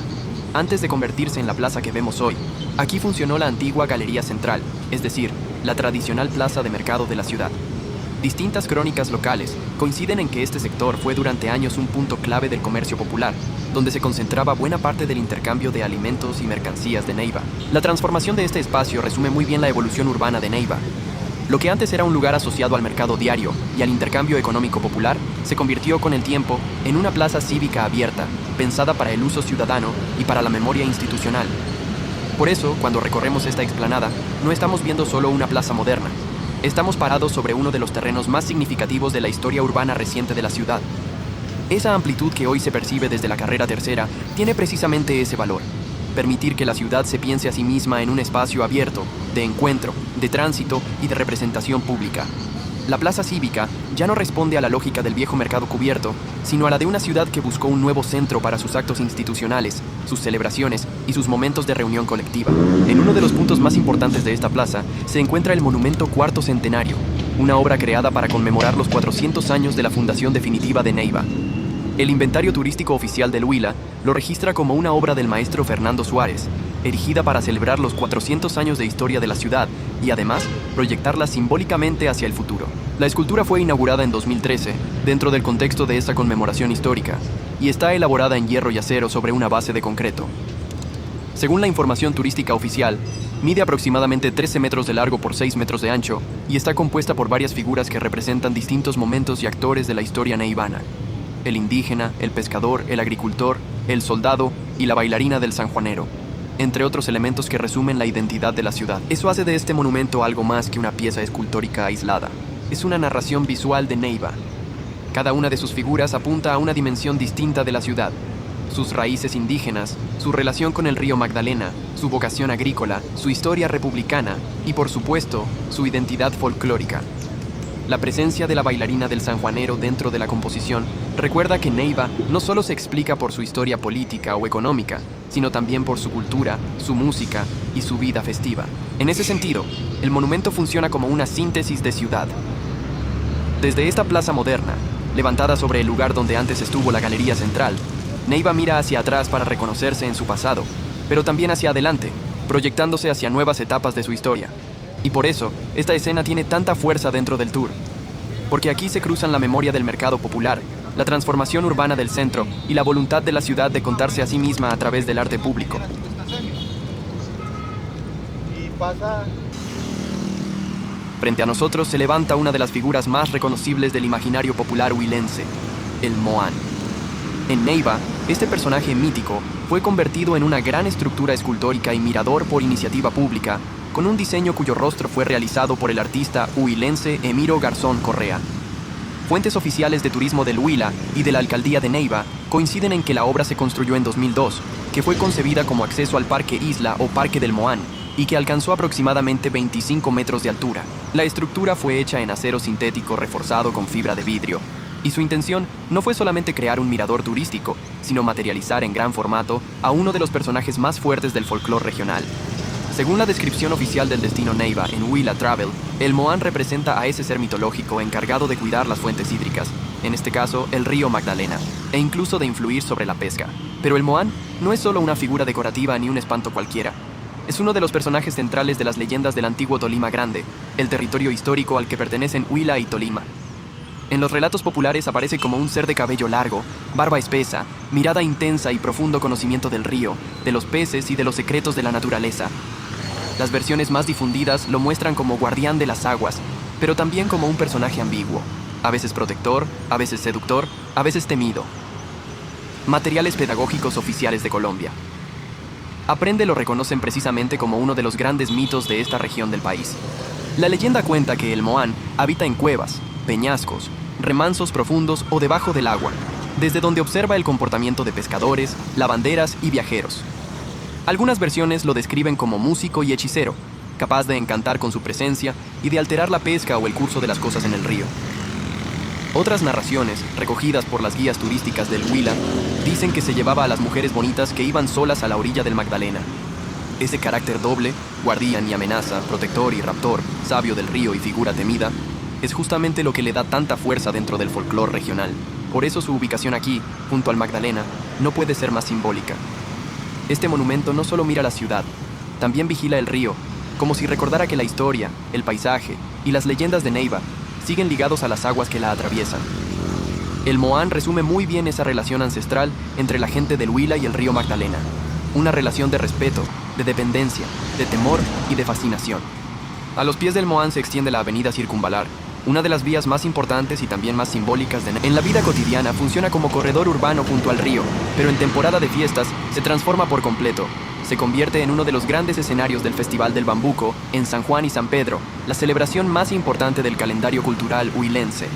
Antes de convertirse en la plaza que vemos hoy, aquí funcionó la antigua Galería Central, es decir, la tradicional plaza de mercado de la ciudad. Distintas crónicas locales coinciden en que este sector fue durante años un punto clave del comercio popular, donde se concentraba buena parte del intercambio de alimentos y mercancías de Neiva. La transformación de este espacio resume muy bien la evolución urbana de Neiva. Lo que antes era un lugar asociado al mercado diario y al intercambio económico popular, se convirtió con el tiempo en una plaza cívica abierta, pensada para el uso ciudadano y para la memoria institucional. Por eso, cuando recorremos esta explanada, no estamos viendo solo una plaza moderna. Estamos parados sobre uno de los terrenos más significativos de la historia urbana reciente de la ciudad. Esa amplitud que hoy se percibe desde la carrera tercera tiene precisamente ese valor: permitir que la ciudad se piense a sí misma en un espacio abierto, de encuentro, de tránsito y de representación pública. La plaza cívica ya no responde a la lógica del viejo mercado cubierto, sino a la de una ciudad que buscó un nuevo centro para sus actos institucionales, sus celebraciones y sus momentos de reunión colectiva. En uno de los puntos más importantes de esta plaza se encuentra el Monumento Cuarto Centenario, una obra creada para conmemorar los 400 años de la fundación definitiva de Neiva. El Inventario Turístico Oficial del Huila lo registra como una obra del maestro Fernando Suárez, erigida para celebrar los 400 años de historia de la ciudad y además proyectarla simbólicamente hacia el futuro. La escultura fue inaugurada en 2013 dentro del contexto de esa conmemoración histórica y está elaborada en hierro y acero sobre una base de concreto. Según la información turística oficial, mide aproximadamente 13 metros de largo por 6 metros de ancho y está compuesta por varias figuras que representan distintos momentos y actores de la historia neivana: el indígena, el pescador, el agricultor, el soldado y la bailarina del sanjuanero, entre otros elementos que resumen la identidad de la ciudad. Eso hace de este monumento algo más que una pieza escultórica aislada. Es una narración visual de Neiva. Cada una de sus figuras apunta a una dimensión distinta de la ciudad. Sus raíces indígenas, su relación con el río Magdalena, su vocación agrícola, su historia republicana y, por supuesto, su identidad folclórica. La presencia de la bailarina del sanjuanero dentro de la composición recuerda que Neiva no solo se explica por su historia política o económica, sino también por su cultura, su música y su vida festiva. En ese sentido, el monumento funciona como una síntesis de ciudad. Desde esta plaza moderna, levantada sobre el lugar donde antes estuvo la Galería Central, Neiva mira hacia atrás para reconocerse en su pasado, pero también hacia adelante, proyectándose hacia nuevas etapas de su historia. Y por eso, esta escena tiene tanta fuerza dentro del tour. Porque aquí se cruzan la memoria del mercado popular, la transformación urbana del centro y la voluntad de la ciudad de contarse a sí misma a través del arte público. Frente a nosotros se levanta una de las figuras más reconocibles del imaginario popular huilense, el Moán. En Neiva, este personaje mítico fue convertido en una gran estructura escultórica y mirador por iniciativa pública, con un diseño cuyo rostro fue realizado por el artista huilense Emiro Garzón Correa. Fuentes oficiales de turismo del Huila y de la alcaldía de Neiva coinciden en que la obra se construyó en 2002, que fue concebida como acceso al Parque Isla o Parque del Moán, y que alcanzó aproximadamente 25 metros de altura. La estructura fue hecha en acero sintético reforzado con fibra de vidrio, y su intención no fue solamente crear un mirador turístico, sino materializar en gran formato a uno de los personajes más fuertes del folclore regional. Según la descripción oficial del destino Neiva en Huila Travel, el Moán representa a ese ser mitológico encargado de cuidar las fuentes hídricas, en este caso el río Magdalena, e incluso de influir sobre la pesca. Pero el Moán no es solo una figura decorativa ni un espanto cualquiera. Es uno de los personajes centrales de las leyendas del antiguo Tolima Grande, el territorio histórico al que pertenecen Huila y Tolima. En los relatos populares aparece como un ser de cabello largo, barba espesa, mirada intensa y profundo conocimiento del río, de los peces y de los secretos de la naturaleza. Las versiones más difundidas lo muestran como guardián de las aguas, pero también como un personaje ambiguo, a veces protector, a veces seductor, a veces temido. Materiales pedagógicos oficiales de Colombia. Aprende lo reconocen precisamente como uno de los grandes mitos de esta región del país. La leyenda cuenta que el Moán habita en cuevas, peñascos, remansos profundos o debajo del agua, desde donde observa el comportamiento de pescadores, lavanderas y viajeros. Algunas versiones lo describen como músico y hechicero, capaz de encantar con su presencia y de alterar la pesca o el curso de las cosas en el río. Otras narraciones, recogidas por las guías turísticas del Huila, dicen que se llevaba a las mujeres bonitas que iban solas a la orilla del Magdalena. Ese carácter doble, guardián y amenaza, protector y raptor, sabio del río y figura temida, es justamente lo que le da tanta fuerza dentro del folclore regional. Por eso su ubicación aquí, junto al Magdalena, no puede ser más simbólica. Este monumento no solo mira la ciudad, también vigila el río, como si recordara que la historia, el paisaje y las leyendas de Neiva siguen ligados a las aguas que la atraviesan. El Moán resume muy bien esa relación ancestral entre la gente del Huila y el río Magdalena. Una relación de respeto, de dependencia, de temor y de fascinación. A los pies del Moán se extiende la avenida Circunvalar, una de las vías más importantes y también más simbólicas de Neiva. En la vida cotidiana funciona como corredor urbano junto al río, pero en temporada de fiestas se transforma por completo. Se convierte en uno de los grandes escenarios del Festival del Bambuco en San Juan y San Pedro, la celebración más importante del calendario cultural huilense.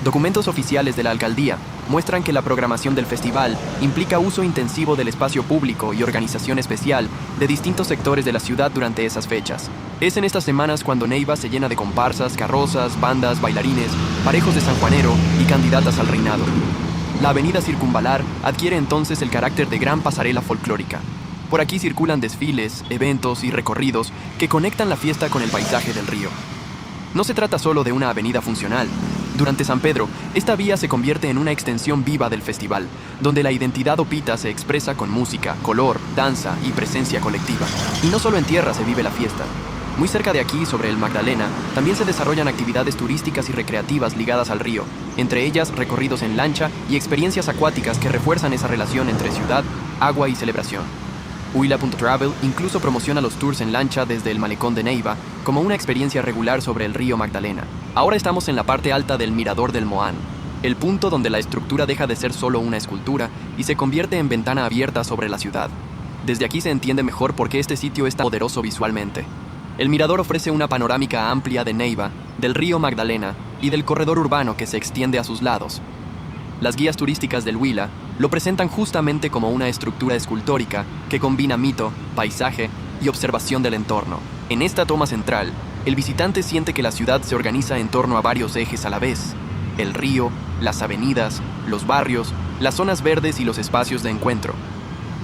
Documentos oficiales de la alcaldía muestran que la programación del festival implica uso intensivo del espacio público y organización especial de distintos sectores de la ciudad durante esas fechas. Es en estas semanas cuando Neiva se llena de comparsas, carrozas, bandas, bailarines, parejos de sanjuanero y candidatas al reinado. La avenida Circunvalar adquiere entonces el carácter de gran pasarela folclórica. Por aquí circulan desfiles, eventos y recorridos que conectan la fiesta con el paisaje del río. No se trata solo de una avenida funcional. Durante San Pedro, esta vía se convierte en una extensión viva del festival, donde la identidad opita se expresa con música, color, danza y presencia colectiva. Y no solo en tierra se vive la fiesta. Muy cerca de aquí, sobre el Magdalena, también se desarrollan actividades turísticas y recreativas ligadas al río, entre ellas recorridos en lancha y experiencias acuáticas que refuerzan esa relación entre ciudad, agua y celebración. Huila.travel incluso promociona los tours en lancha desde el malecón de Neiva como una experiencia regular sobre el río Magdalena. Ahora estamos en la parte alta del Mirador del Moán, el punto donde la estructura deja de ser solo una escultura y se convierte en ventana abierta sobre la ciudad. Desde aquí se entiende mejor por qué este sitio es tan poderoso visualmente. El mirador ofrece una panorámica amplia de Neiva, del río Magdalena y del corredor urbano que se extiende a sus lados. Las guías turísticas del Huila lo presentan justamente como una estructura escultórica que combina mito, paisaje y observación del entorno. En esta toma central, el visitante siente que la ciudad se organiza en torno a varios ejes a la vez: el río, las avenidas, los barrios, las zonas verdes y los espacios de encuentro.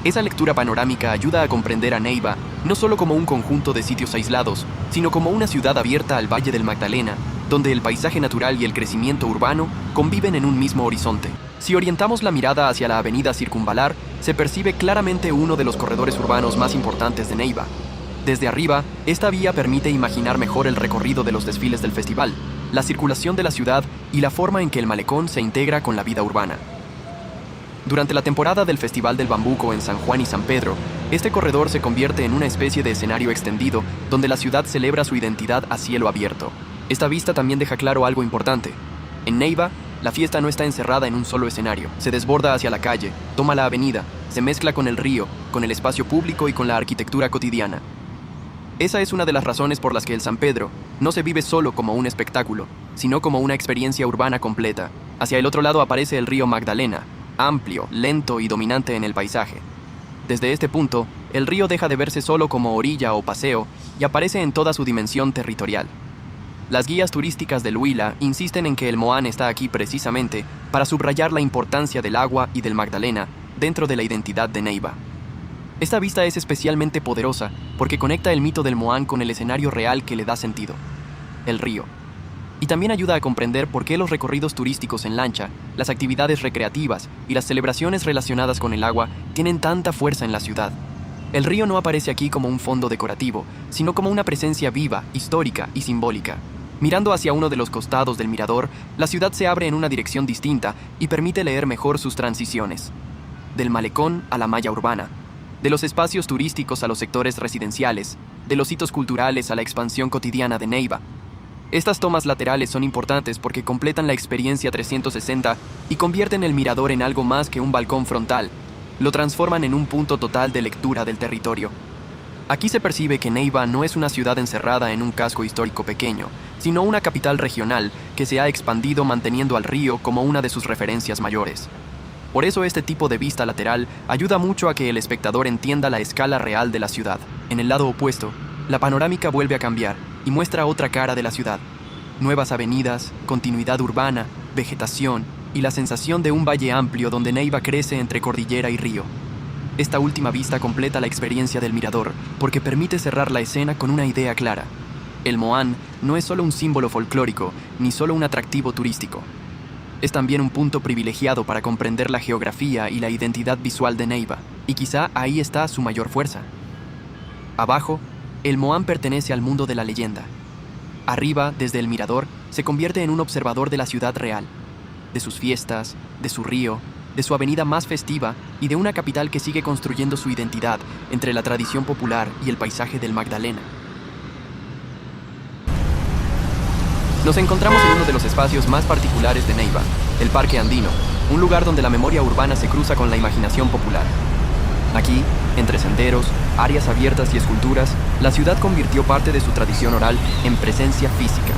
Esa lectura panorámica ayuda a comprender a Neiva no solo como un conjunto de sitios aislados, sino como una ciudad abierta al Valle del Magdalena, donde el paisaje natural y el crecimiento urbano conviven en un mismo horizonte. Si orientamos la mirada hacia la avenida Circunvalar, se percibe claramente uno de los corredores urbanos más importantes de Neiva. Desde arriba, esta vía permite imaginar mejor el recorrido de los desfiles del festival, la circulación de la ciudad y la forma en que el malecón se integra con la vida urbana. Durante la temporada del Festival del Bambuco en San Juan y San Pedro, este corredor se convierte en una especie de escenario extendido donde la ciudad celebra su identidad a cielo abierto. Esta vista también deja claro algo importante. En Neiva, la fiesta no está encerrada en un solo escenario. Se desborda hacia la calle, toma la avenida, se mezcla con el río, con el espacio público y con la arquitectura cotidiana. Esa es una de las razones por las que el San Pedro no se vive solo como un espectáculo, sino como una experiencia urbana completa. Hacia el otro lado aparece el río Magdalena, amplio, lento y dominante en el paisaje. Desde este punto, el río deja de verse solo como orilla o paseo y aparece en toda su dimensión territorial. Las guías turísticas del Huila insisten en que el Moán está aquí precisamente para subrayar la importancia del agua y del Magdalena dentro de la identidad de Neiva. Esta vista es especialmente poderosa porque conecta el mito del Moán con el escenario real que le da sentido: el río. Y también ayuda a comprender por qué los recorridos turísticos en lancha, las actividades recreativas y las celebraciones relacionadas con el agua tienen tanta fuerza en la ciudad. El río no aparece aquí como un fondo decorativo, sino como una presencia viva, histórica y simbólica. Mirando hacia uno de los costados del mirador, la ciudad se abre en una dirección distinta y permite leer mejor sus transiciones. Del malecón a la malla urbana, de los espacios turísticos a los sectores residenciales, de los hitos culturales a la expansión cotidiana de Neiva. Estas tomas laterales son importantes porque completan la experiencia 360 y convierten el mirador en algo más que un balcón frontal. Lo transforman en un punto total de lectura del territorio. Aquí se percibe que Neiva no es una ciudad encerrada en un casco histórico pequeño, sino una capital regional que se ha expandido manteniendo al río como una de sus referencias mayores. Por eso este tipo de vista lateral ayuda mucho a que el espectador entienda la escala real de la ciudad. En el lado opuesto, la panorámica vuelve a cambiar y muestra otra cara de la ciudad: nuevas avenidas, continuidad urbana, vegetación y la sensación de un valle amplio donde Neiva crece entre cordillera y río. Esta última vista completa la experiencia del mirador porque permite cerrar la escena con una idea clara. El Moán no es solo un símbolo folclórico ni solo un atractivo turístico. Es también un punto privilegiado para comprender la geografía y la identidad visual de Neiva, y quizá ahí está su mayor fuerza. Abajo, el Moán pertenece al mundo de la leyenda. Arriba, desde el mirador, se convierte en un observador de la ciudad real, de sus fiestas, de su río, de su avenida más festiva y de una capital que sigue construyendo su identidad entre la tradición popular y el paisaje del Magdalena. Nos encontramos en uno de los espacios más particulares de Neiva, el Parque Andino, un lugar donde la memoria urbana se cruza con la imaginación popular. Aquí, entre senderos, áreas abiertas y esculturas, la ciudad convirtió parte de su tradición oral en presencia física.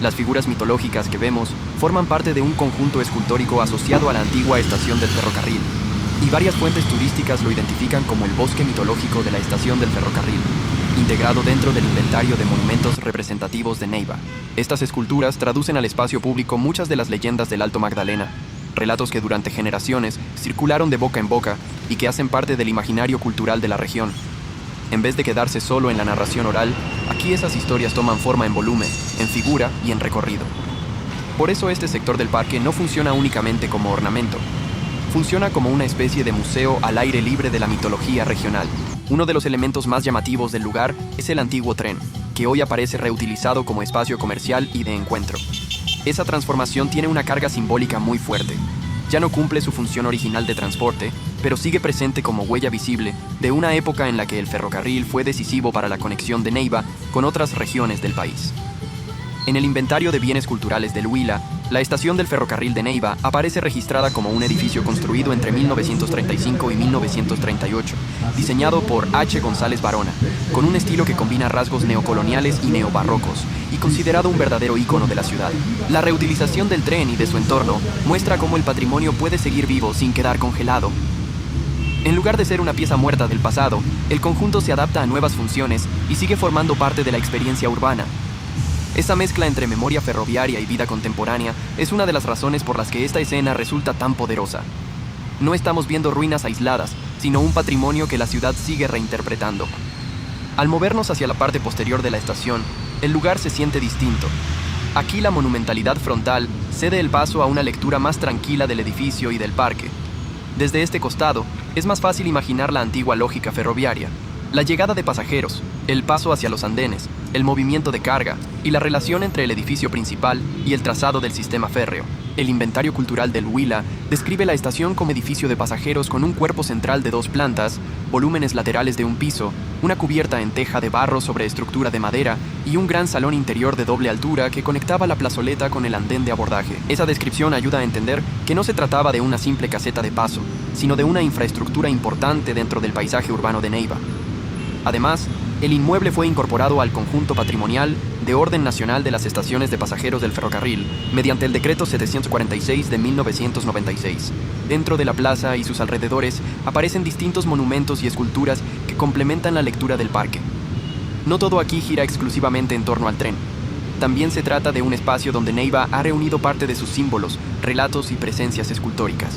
Las figuras mitológicas que vemos forman parte de un conjunto escultórico asociado a la antigua estación del ferrocarril, y varias fuentes turísticas lo identifican como el bosque mitológico de la estación del ferrocarril, integrado dentro del inventario de monumentos representativos de Neiva. Estas esculturas traducen al espacio público muchas de las leyendas del Alto Magdalena, relatos que durante generaciones circularon de boca en boca y que hacen parte del imaginario cultural de la región. En vez de quedarse solo en la narración oral, aquí esas historias toman forma en volumen, en figura y en recorrido. Por eso este sector del parque no funciona únicamente como ornamento. Funciona como una especie de museo al aire libre de la mitología regional. Uno de los elementos más llamativos del lugar es el antiguo tren, que hoy aparece reutilizado como espacio comercial y de encuentro. Esa transformación tiene una carga simbólica muy fuerte. Ya no cumple su función original de transporte, pero sigue presente como huella visible de una época en la que el ferrocarril fue decisivo para la conexión de Neiva con otras regiones del país. En el inventario de bienes culturales del Huila, La estación del ferrocarril de Neiva aparece registrada como un edificio construido entre 1935 y 1938, diseñado por H. González Barona, con un estilo que combina rasgos neocoloniales y neobarrocos, y considerado un verdadero ícono de la ciudad. La reutilización del tren y de su entorno muestra cómo el patrimonio puede seguir vivo sin quedar congelado. En lugar de ser una pieza muerta del pasado, el conjunto se adapta a nuevas funciones y sigue formando parte de la experiencia urbana. Esa mezcla entre memoria ferroviaria y vida contemporánea es una de las razones por las que esta escena resulta tan poderosa. No estamos viendo ruinas aisladas, sino un patrimonio que la ciudad sigue reinterpretando. Al movernos hacia la parte posterior de la estación, el lugar se siente distinto. Aquí la monumentalidad frontal cede el paso a una lectura más tranquila del edificio y del parque. Desde este costado, es más fácil imaginar la antigua lógica ferroviaria. La llegada de pasajeros, el paso hacia los andenes, el movimiento de carga y la relación entre el edificio principal y el trazado del sistema férreo. El inventario cultural del Huila describe la estación como edificio de pasajeros con un cuerpo central de 2 plantas, volúmenes laterales de un piso, una cubierta en teja de barro sobre estructura de madera y un gran salón interior de doble altura que conectaba la plazoleta con el andén de abordaje. Esa descripción ayuda a entender que no se trataba de una simple caseta de paso, sino de una infraestructura importante dentro del paisaje urbano de Neiva. Además, el inmueble fue incorporado al conjunto patrimonial de orden nacional de las estaciones de pasajeros del ferrocarril mediante el Decreto 746 de 1996. Dentro de la plaza y sus alrededores aparecen distintos monumentos y esculturas que complementan la lectura del parque. No todo aquí gira exclusivamente en torno al tren. También se trata de un espacio donde Neiva ha reunido parte de sus símbolos, relatos y presencias escultóricas.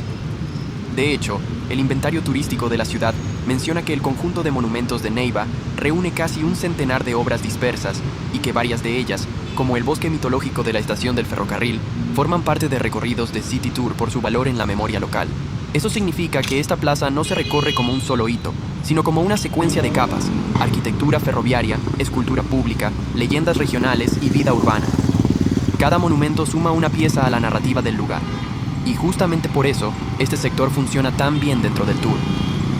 De hecho, el inventario turístico de la ciudad menciona que el conjunto de monumentos de Neiva reúne casi un centenar de obras dispersas y que varias de ellas, como el bosque mitológico de la estación del ferrocarril, forman parte de recorridos de City Tour por su valor en la memoria local. Eso significa que esta plaza no se recorre como un solo hito, sino como una secuencia de capas: arquitectura ferroviaria, escultura pública, leyendas regionales y vida urbana. Cada monumento suma una pieza a la narrativa del lugar. Y justamente por eso, este sector funciona tan bien dentro del tour.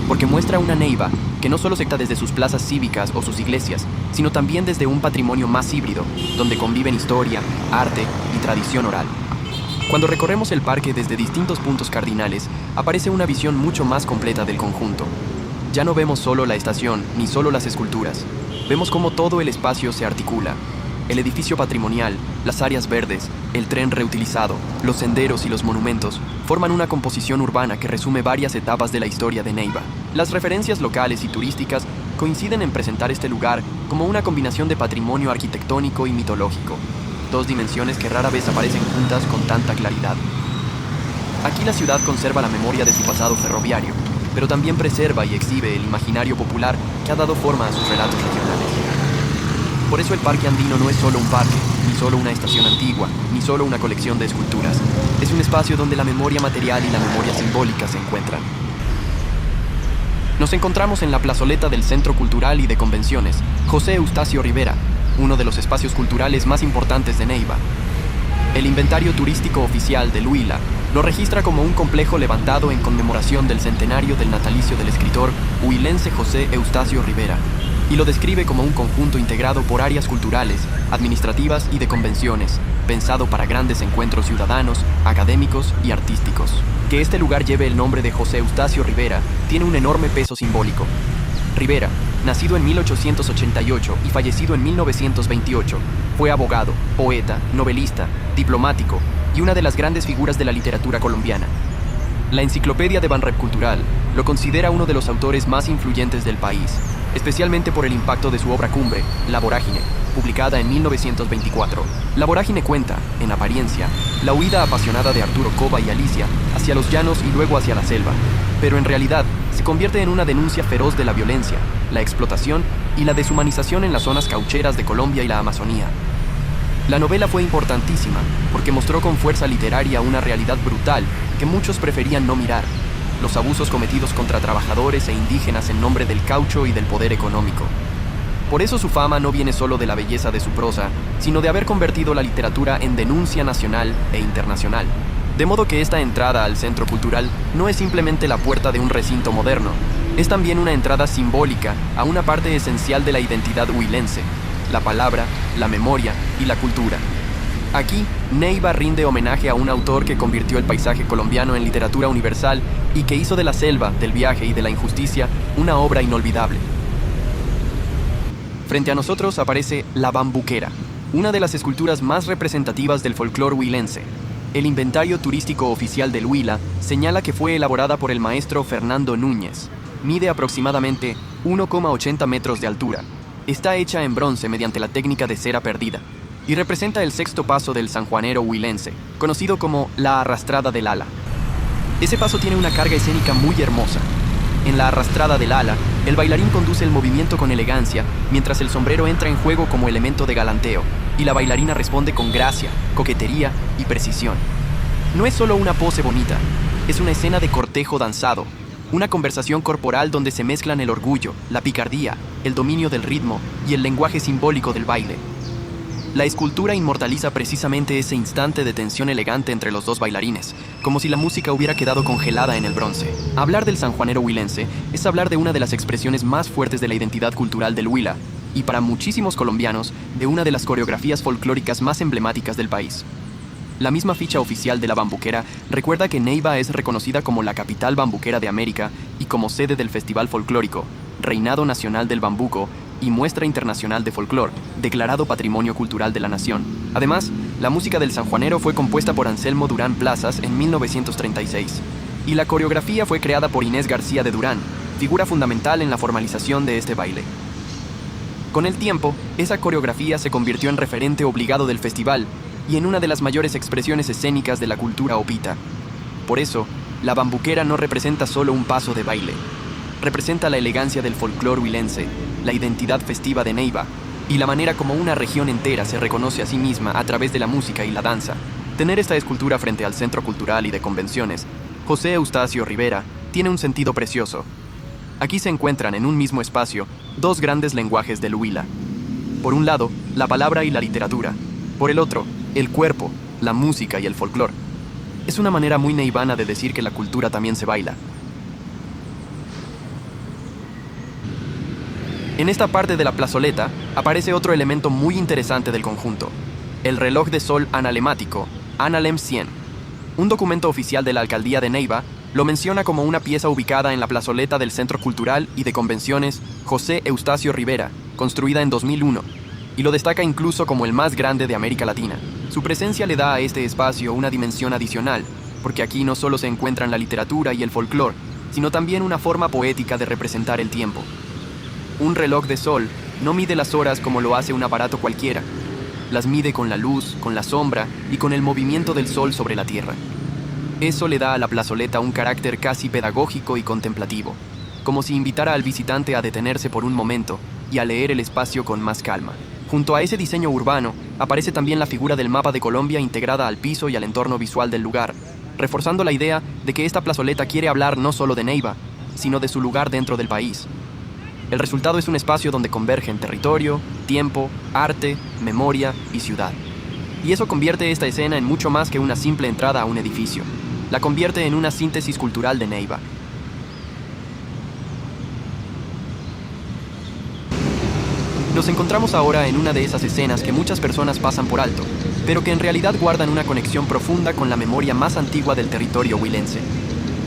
Porque muestra una Neiva que no solo se está desde sus plazas cívicas o sus iglesias, sino también desde un patrimonio más híbrido, donde conviven historia, arte y tradición oral. Cuando recorremos el parque desde distintos puntos cardinales, aparece una visión mucho más completa del conjunto. Ya no vemos solo la estación, ni solo las esculturas. Vemos cómo todo el espacio se articula. El edificio patrimonial, las áreas verdes, el tren reutilizado, los senderos y los monumentos forman una composición urbana que resume varias etapas de la historia de Neiva. Las referencias locales y turísticas coinciden en presentar este lugar como una combinación de patrimonio arquitectónico y mitológico, 2 dimensiones que rara vez aparecen juntas con tanta claridad. Aquí la ciudad conserva la memoria de su pasado ferroviario, pero también preserva y exhibe el imaginario popular que ha dado forma a sus relatos regionales. Por eso el Parque Andino no es solo un parque, ni solo una estación antigua, ni solo una colección de esculturas. Es un espacio donde la memoria material y la memoria simbólica se encuentran. Nos encontramos en la plazoleta del Centro Cultural y de Convenciones, José Eustacio Rivera, uno de los espacios culturales más importantes de Neiva. El inventario turístico oficial del Huila lo registra como un complejo levantado en conmemoración del centenario del natalicio del escritor huilense José Eustacio Rivera, y lo describe como un conjunto integrado por áreas culturales, administrativas y de convenciones, pensado para grandes encuentros ciudadanos, académicos y artísticos. Que este lugar lleve el nombre de José Eustacio Rivera tiene un enorme peso simbólico. Rivera, nacido en 1888 y fallecido en 1928, fue abogado, poeta, novelista, diplomático y una de las grandes figuras de la literatura colombiana. La Enciclopedia de Banrep Cultural lo considera uno de los autores más influyentes del país, especialmente por el impacto de su obra cumbre, La Vorágine, publicada en 1924. La Vorágine cuenta, en apariencia, la huida apasionada de Arturo Cova y Alicia hacia los llanos y luego hacia la selva, pero en realidad se convierte en una denuncia feroz de la violencia, la explotación y la deshumanización en las zonas caucheras de Colombia y la Amazonía. La novela fue importantísima porque mostró con fuerza literaria una realidad brutal que muchos preferían no mirar: los abusos cometidos contra trabajadores e indígenas en nombre del caucho y del poder económico. Por eso su fama no viene solo de la belleza de su prosa, sino de haber convertido la literatura en denuncia nacional e internacional. De modo que esta entrada al centro cultural no es simplemente la puerta de un recinto moderno, es también una entrada simbólica a una parte esencial de la identidad huilense: la palabra, la memoria y la cultura. Aquí, Neiva rinde homenaje a un autor que convirtió el paisaje colombiano en literatura universal y que hizo de la selva, del viaje y de la injusticia una obra inolvidable. Frente a nosotros aparece La Bambuquera, una de las esculturas más representativas del folclore huilense. El inventario turístico oficial del Huila señala que fue elaborada por el maestro Fernando Núñez. Mide aproximadamente 1,80 metros de altura. Está hecha en bronce mediante la técnica de cera perdida y representa el sexto paso del sanjuanero huilense, conocido como la arrastrada del ala. Ese paso tiene una carga escénica muy hermosa. En la arrastrada del ala, el bailarín conduce el movimiento con elegancia, mientras el sombrero entra en juego como elemento de galanteo, y la bailarina responde con gracia, coquetería y precisión. No es solo una pose bonita, es una escena de cortejo danzado, una conversación corporal donde se mezclan el orgullo, la picardía, el dominio del ritmo y el lenguaje simbólico del baile. La escultura inmortaliza precisamente ese instante de tensión elegante entre los dos bailarines, como si la música hubiera quedado congelada en el bronce. Hablar del sanjuanero huilense es hablar de una de las expresiones más fuertes de la identidad cultural del Huila, y para muchísimos colombianos, de una de las coreografías folclóricas más emblemáticas del país. La misma ficha oficial de la Bambuquera recuerda que Neiva es reconocida como la capital bambuquera de América y como sede del Festival Folclórico, Reinado Nacional del Bambuco y Muestra Internacional de Folclor, declarado Patrimonio Cultural de la Nación. Además, la música del sanjuanero fue compuesta por Anselmo Durán Plazas en 1936, y la coreografía fue creada por Inés García de Durán, figura fundamental en la formalización de este baile. Con el tiempo, esa coreografía se convirtió en referente obligado del festival y en una de las mayores expresiones escénicas de la cultura opita. Por eso, la Bambuquera no representa solo un paso de baile. Representa la elegancia del folclore huilense, la identidad festiva de Neiva y la manera como una región entera se reconoce a sí misma a través de la música y la danza. Tener esta escultura frente al Centro Cultural y de Convenciones, José Eustacio Rivera, tiene un sentido precioso. Aquí se encuentran en un mismo espacio dos grandes lenguajes del Huila. Por un lado, la palabra y la literatura. Por el otro, el cuerpo, la música y el folclore. Es una manera muy neivana de decir que la cultura también se baila. En esta parte de la plazoleta aparece otro elemento muy interesante del conjunto, el reloj de sol analemático, Analem 100. Un documento oficial de la Alcaldía de Neiva lo menciona como una pieza ubicada en la plazoleta del Centro Cultural y de Convenciones José Eustacio Rivera, construida en 2001, y lo destaca incluso como el más grande de América Latina. Su presencia le da a este espacio una dimensión adicional, porque aquí no solo se encuentran la literatura y el folclore, sino también una forma poética de representar el tiempo. Un reloj de sol no mide las horas como lo hace un aparato cualquiera. Las mide con la luz, con la sombra y con el movimiento del sol sobre la tierra. Eso le da a la plazoleta un carácter casi pedagógico y contemplativo, como si invitara al visitante a detenerse por un momento y a leer el espacio con más calma. Junto a ese diseño urbano, aparece también la figura del mapa de Colombia integrada al piso y al entorno visual del lugar, reforzando la idea de que esta plazoleta quiere hablar no solo de Neiva, sino de su lugar dentro del país. El resultado es un espacio donde convergen territorio, tiempo, arte, memoria y ciudad. Y eso convierte esta escena en mucho más que una simple entrada a un edificio. La convierte en una síntesis cultural de Neiva. Nos encontramos ahora en una de esas escenas que muchas personas pasan por alto, pero que en realidad guardan una conexión profunda con la memoria más antigua del territorio huilense.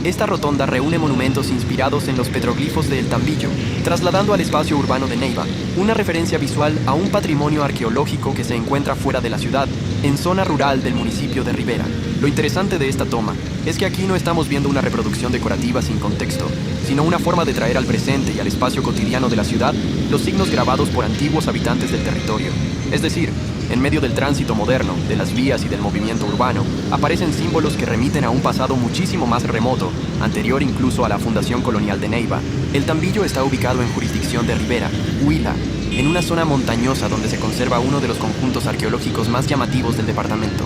Esta rotonda reúne monumentos inspirados en los petroglifos de El Tambillo, trasladando al espacio urbano de Neiva una referencia visual a un patrimonio arqueológico que se encuentra fuera de la ciudad, en zona rural del municipio de Rivera. Lo interesante de esta toma es que aquí no estamos viendo una reproducción decorativa sin contexto, sino una forma de traer al presente y al espacio cotidiano de la ciudad los signos grabados por antiguos habitantes del territorio. Es decir, en medio del tránsito moderno, de las vías y del movimiento urbano, aparecen símbolos que remiten a un pasado muchísimo más remoto, anterior incluso a la fundación colonial de Neiva. El Tambillo está ubicado en jurisdicción de Rivera, Huila, en una zona montañosa donde se conserva uno de los conjuntos arqueológicos más llamativos del departamento.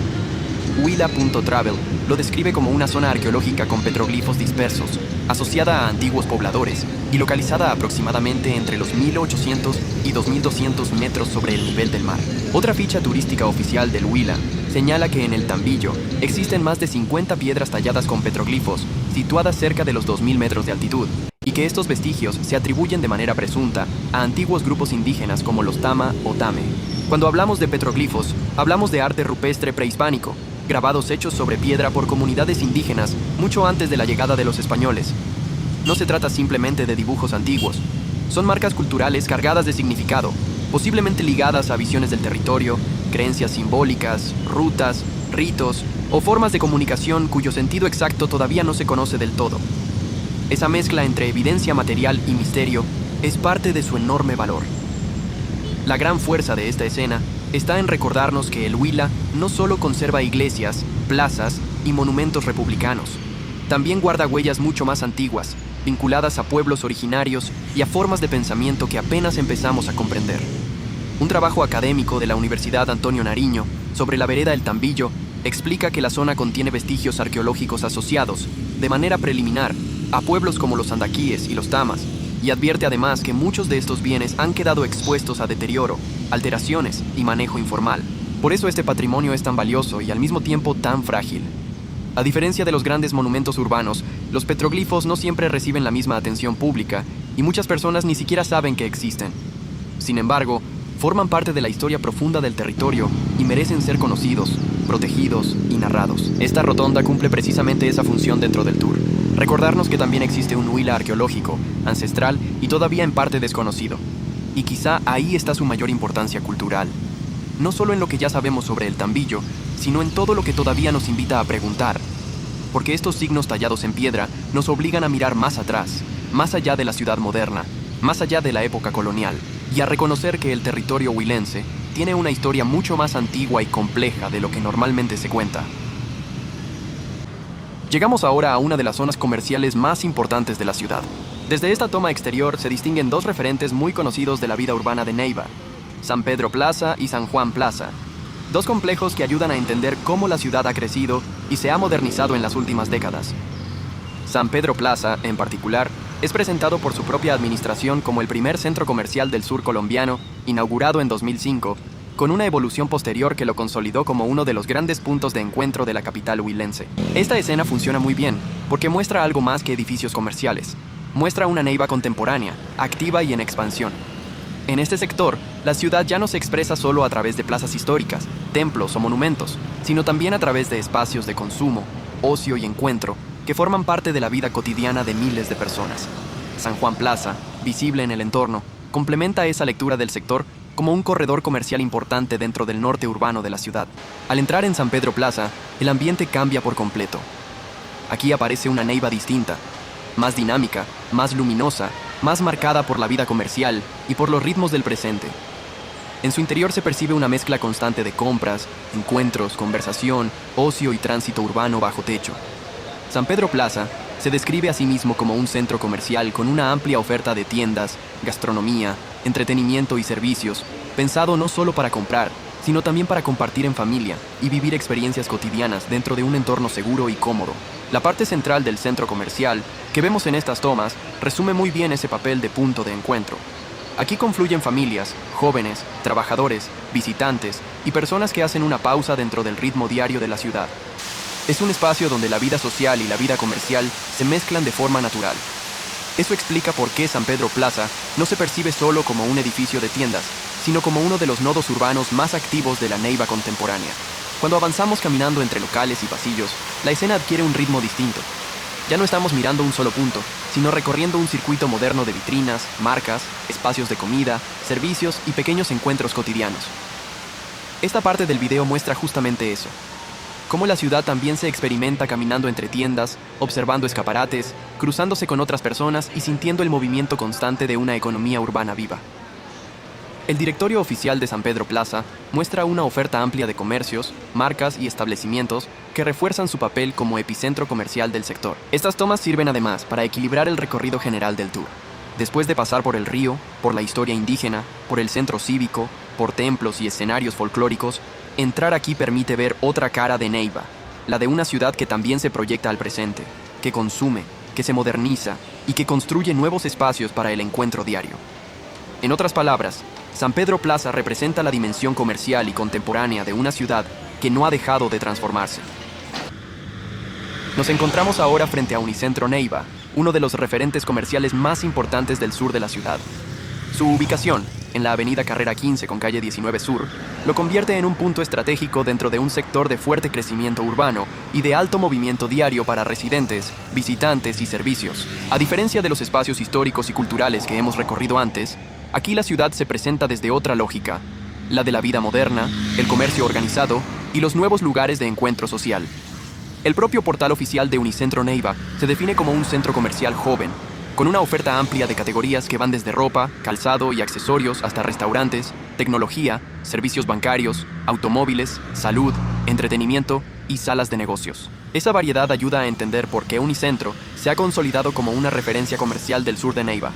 Huila.travel lo describe como una zona arqueológica con petroglifos dispersos, asociada a antiguos pobladores y localizada aproximadamente entre los 1800 y 2200 metros sobre el nivel del mar. Otra ficha turística oficial del Huila señala que en el Tambillo existen más de 50 piedras talladas con petroglifos, situadas cerca de los 2000 metros de altitud, y que estos vestigios se atribuyen de manera presunta a antiguos grupos indígenas como los Tama o Tame. Cuando hablamos de petroglifos, hablamos de arte rupestre prehispánico, grabados hechos sobre piedra por comunidades indígenas mucho antes de la llegada de los españoles. No se trata simplemente de dibujos antiguos, son marcas culturales cargadas de significado, posiblemente ligadas a visiones del territorio, creencias simbólicas, rutas, ritos o formas de comunicación cuyo sentido exacto todavía no se conoce del todo. Esa mezcla entre evidencia material y misterio es parte de su enorme valor. La gran fuerza de esta escena está en recordarnos que el Huila no solo conserva iglesias, plazas y monumentos republicanos, también guarda huellas mucho más antiguas, vinculadas a pueblos originarios y a formas de pensamiento que apenas empezamos a comprender. Un trabajo académico de la Universidad Antonio Nariño sobre la vereda El Tambillo explica que la zona contiene vestigios arqueológicos asociados, de manera preliminar, a pueblos como los andaquíes y los tamas, y advierte además que muchos de estos bienes han quedado expuestos a deterioro, alteraciones y manejo informal. Por eso este patrimonio es tan valioso y al mismo tiempo tan frágil. A diferencia de los grandes monumentos urbanos, los petroglifos no siempre reciben la misma atención pública y muchas personas ni siquiera saben que existen. Sin embargo, forman parte de la historia profunda del territorio y merecen ser conocidos, protegidos y narrados. Esta rotonda cumple precisamente esa función dentro del tour. Recordarnos que también existe un Huila arqueológico, ancestral y todavía en parte desconocido. Y quizá ahí está su mayor importancia cultural. No solo en lo que ya sabemos sobre el Tambillo, sino en todo lo que todavía nos invita a preguntar. Porque estos signos tallados en piedra nos obligan a mirar más atrás, más allá de la ciudad moderna, más allá de la época colonial, y a reconocer que el territorio huilense tiene una historia mucho más antigua y compleja de lo que normalmente se cuenta. Llegamos ahora a una de las zonas comerciales más importantes de la ciudad. Desde esta toma exterior se distinguen dos referentes muy conocidos de la vida urbana de Neiva: San Pedro Plaza y San Juan Plaza. Dos complejos que ayudan a entender cómo la ciudad ha crecido y se ha modernizado en las últimas décadas. San Pedro Plaza, en particular, es presentado por su propia administración como el primer centro comercial del sur colombiano, inaugurado en 2005, con una evolución posterior que lo consolidó como uno de los grandes puntos de encuentro de la capital huilense. Esta escena funciona muy bien, porque muestra algo más que edificios comerciales. Muestra una Neiva contemporánea, activa y en expansión. En este sector, la ciudad ya no se expresa solo a través de plazas históricas, templos o monumentos, sino también a través de espacios de consumo, ocio y encuentro, que forman parte de la vida cotidiana de miles de personas. San Juan Plaza, visible en el entorno, complementa esa lectura del sector como un corredor comercial importante dentro del norte urbano de la ciudad. Al entrar en San Pedro Plaza, el ambiente cambia por completo. Aquí aparece una Neiva distinta, más dinámica, más luminosa, más marcada por la vida comercial y por los ritmos del presente. En su interior se percibe una mezcla constante de compras, encuentros, conversación, ocio y tránsito urbano bajo techo. San Pedro Plaza se describe a sí mismo como un centro comercial con una amplia oferta de tiendas, gastronomía, entretenimiento y servicios, pensado no solo para comprar, sino también para compartir en familia y vivir experiencias cotidianas dentro de un entorno seguro y cómodo. La parte central del centro comercial, que vemos en estas tomas, resume muy bien ese papel de punto de encuentro. Aquí confluyen familias, jóvenes, trabajadores, visitantes y personas que hacen una pausa dentro del ritmo diario de la ciudad. Es un espacio donde la vida social y la vida comercial se mezclan de forma natural. Eso explica por qué San Pedro Plaza no se percibe solo como un edificio de tiendas, sino como uno de los nodos urbanos más activos de la Neiva contemporánea. Cuando avanzamos caminando entre locales y pasillos, la escena adquiere un ritmo distinto. Ya no estamos mirando un solo punto, sino recorriendo un circuito moderno de vitrinas, marcas, espacios de comida, servicios y pequeños encuentros cotidianos. Esta parte del video muestra justamente eso. Cómo la ciudad también se experimenta caminando entre tiendas, observando escaparates, cruzándose con otras personas y sintiendo el movimiento constante de una economía urbana viva. El directorio oficial de San Pedro Plaza muestra una oferta amplia de comercios, marcas y establecimientos que refuerzan su papel como epicentro comercial del sector. Estas tomas sirven además para equilibrar el recorrido general del tour. Después de pasar por el río, por la historia indígena, por el centro cívico, por templos y escenarios folclóricos, entrar aquí permite ver otra cara de Neiva, la de una ciudad que también se proyecta al presente, que consume, que se moderniza y que construye nuevos espacios para el encuentro diario. En otras palabras, San Pedro Plaza representa la dimensión comercial y contemporánea de una ciudad que no ha dejado de transformarse. Nos encontramos ahora frente a Unicentro Neiva, uno de los referentes comerciales más importantes del sur de la ciudad. Su ubicación, en la avenida Carrera 15 con calle 19 Sur, lo convierte en un punto estratégico dentro de un sector de fuerte crecimiento urbano y de alto movimiento diario para residentes, visitantes y servicios. A diferencia de los espacios históricos y culturales que hemos recorrido antes, aquí la ciudad se presenta desde otra lógica, la de la vida moderna, el comercio organizado y los nuevos lugares de encuentro social. El propio portal oficial de Unicentro Neiva se define como un centro comercial joven, con una oferta amplia de categorías que van desde ropa, calzado y accesorios hasta restaurantes, tecnología, servicios bancarios, automóviles, salud, entretenimiento y salas de negocios. Esa variedad ayuda a entender por qué Unicentro se ha consolidado como una referencia comercial del sur de Neiva.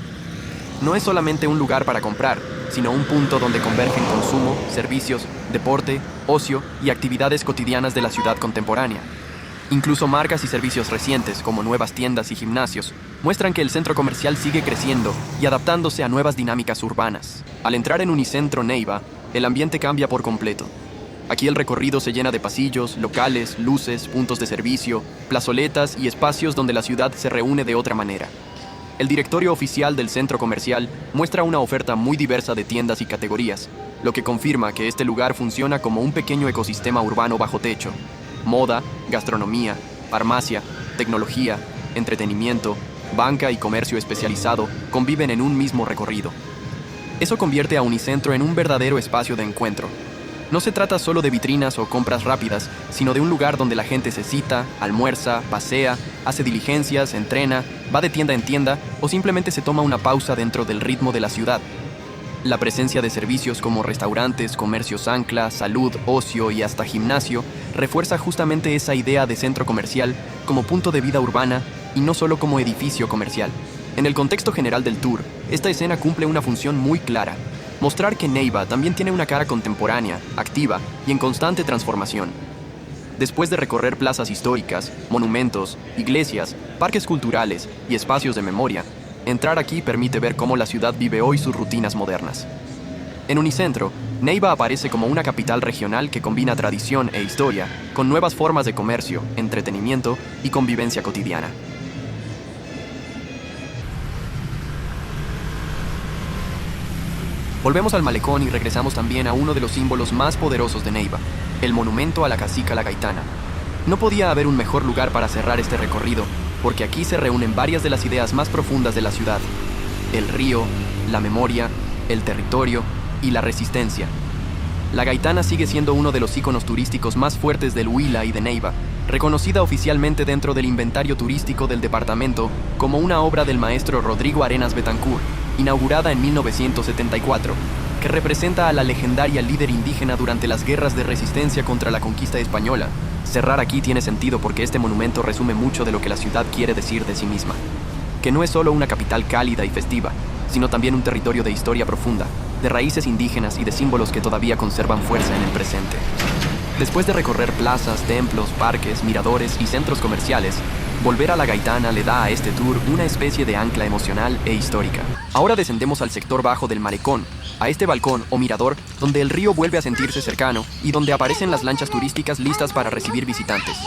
No es solamente un lugar para comprar, sino un punto donde convergen consumo, servicios, deporte, ocio y actividades cotidianas de la ciudad contemporánea. Incluso marcas y servicios recientes, como nuevas tiendas y gimnasios, muestran que el centro comercial sigue creciendo y adaptándose a nuevas dinámicas urbanas. Al entrar en Unicentro Neiva, el ambiente cambia por completo. Aquí el recorrido se llena de pasillos, locales, luces, puntos de servicio, plazoletas y espacios donde la ciudad se reúne de otra manera. El directorio oficial del centro comercial muestra una oferta muy diversa de tiendas y categorías, lo que confirma que este lugar funciona como un pequeño ecosistema urbano bajo techo. Moda, gastronomía, farmacia, tecnología, entretenimiento, banca y comercio especializado conviven en un mismo recorrido. Eso convierte a Unicentro en un verdadero espacio de encuentro. No se trata solo de vitrinas o compras rápidas, sino de un lugar donde la gente se cita, almuerza, pasea, hace diligencias, entrena, va de tienda en tienda o simplemente se toma una pausa dentro del ritmo de la ciudad. La presencia de servicios como restaurantes, comercios ancla, salud, ocio y hasta gimnasio refuerza justamente esa idea de centro comercial como punto de vida urbana y no solo como edificio comercial. En el contexto general del tour, esta escena cumple una función muy clara: mostrar que Neiva también tiene una cara contemporánea, activa y en constante transformación. Después de recorrer plazas históricas, monumentos, iglesias, parques culturales y espacios de memoria, entrar aquí permite ver cómo la ciudad vive hoy sus rutinas modernas. En Unicentro, Neiva aparece como una capital regional que combina tradición e historia con nuevas formas de comercio, entretenimiento y convivencia cotidiana. Volvemos al malecón y regresamos también a uno de los símbolos más poderosos de Neiva, el monumento a la cacica La Gaitana. No podía haber un mejor lugar para cerrar este recorrido, porque aquí se reúnen varias de las ideas más profundas de la ciudad: el río, la memoria, el territorio y la resistencia. La Gaitana sigue siendo uno de los íconos turísticos más fuertes del Huila y de Neiva, reconocida oficialmente dentro del inventario turístico del departamento como una obra del maestro Rodrigo Arenas Betancourt, inaugurada en 1974, que representa a la legendaria líder indígena durante las guerras de resistencia contra la conquista española. Cerrar aquí tiene sentido porque este monumento resume mucho de lo que la ciudad quiere decir de sí misma, que no es solo una capital cálida y festiva, sino también un territorio de historia profunda, de raíces indígenas y de símbolos que todavía conservan fuerza en el presente. Después de recorrer plazas, templos, parques, miradores y centros comerciales, volver a La Gaitana le da a este tour una especie de ancla emocional e histórica. Ahora descendemos al sector bajo del malecón, a este balcón o mirador donde el río vuelve a sentirse cercano y donde aparecen las lanchas turísticas listas para recibir visitantes.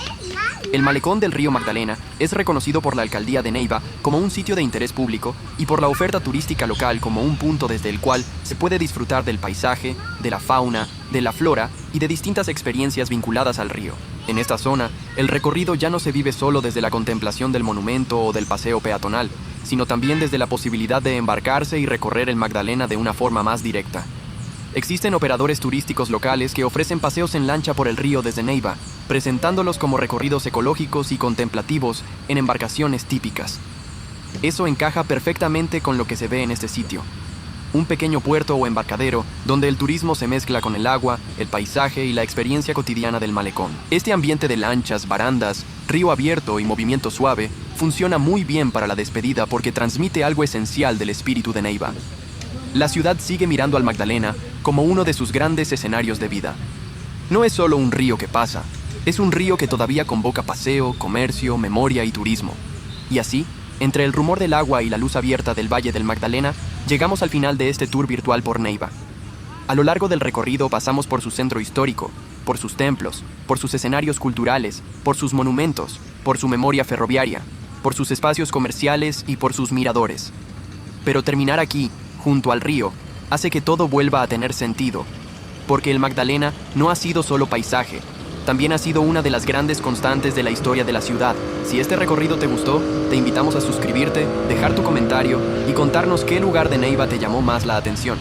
El malecón del río Magdalena es reconocido por la alcaldía de Neiva como un sitio de interés público y por la oferta turística local como un punto desde el cual se puede disfrutar del paisaje, de la fauna, de la flora y de distintas experiencias vinculadas al río. En esta zona, el recorrido ya no se vive solo desde la contemplación del monumento o del paseo peatonal, sino también desde la posibilidad de embarcarse y recorrer el Magdalena de una forma más directa. Existen operadores turísticos locales que ofrecen paseos en lancha por el río desde Neiva, presentándolos como recorridos ecológicos y contemplativos en embarcaciones típicas. Eso encaja perfectamente con lo que se ve en este sitio: un pequeño puerto o embarcadero donde el turismo se mezcla con el agua, el paisaje y la experiencia cotidiana del malecón. Este ambiente de lanchas, barandas, río abierto y movimiento suave funciona muy bien para la despedida porque transmite algo esencial del espíritu de Neiva. La ciudad sigue mirando al Magdalena como uno de sus grandes escenarios de vida. No es solo un río que pasa, es un río que todavía convoca paseo, comercio, memoria y turismo. Y así, entre el rumor del agua y la luz abierta del Valle del Magdalena, llegamos al final de este tour virtual por Neiva. A lo largo del recorrido pasamos por su centro histórico, por sus templos, por sus escenarios culturales, por sus monumentos, por su memoria ferroviaria, por sus espacios comerciales y por sus miradores. Pero terminar aquí, junto al río, hace que todo vuelva a tener sentido, porque el Magdalena no ha sido solo paisaje, también ha sido una de las grandes constantes de la historia de la ciudad. Si este recorrido te gustó, te invitamos a suscribirte, dejar tu comentario y contarnos qué lugar de Neiva te llamó más la atención.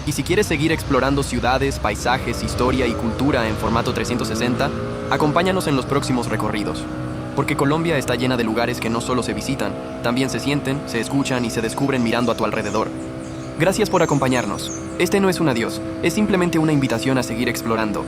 Y si quieres seguir explorando ciudades, paisajes, historia y cultura en formato 360, acompáñanos en los próximos recorridos. Porque Colombia está llena de lugares que no solo se visitan, también se sienten, se escuchan y se descubren mirando a tu alrededor. Gracias por acompañarnos. Este no es un adiós, es simplemente una invitación a seguir explorando.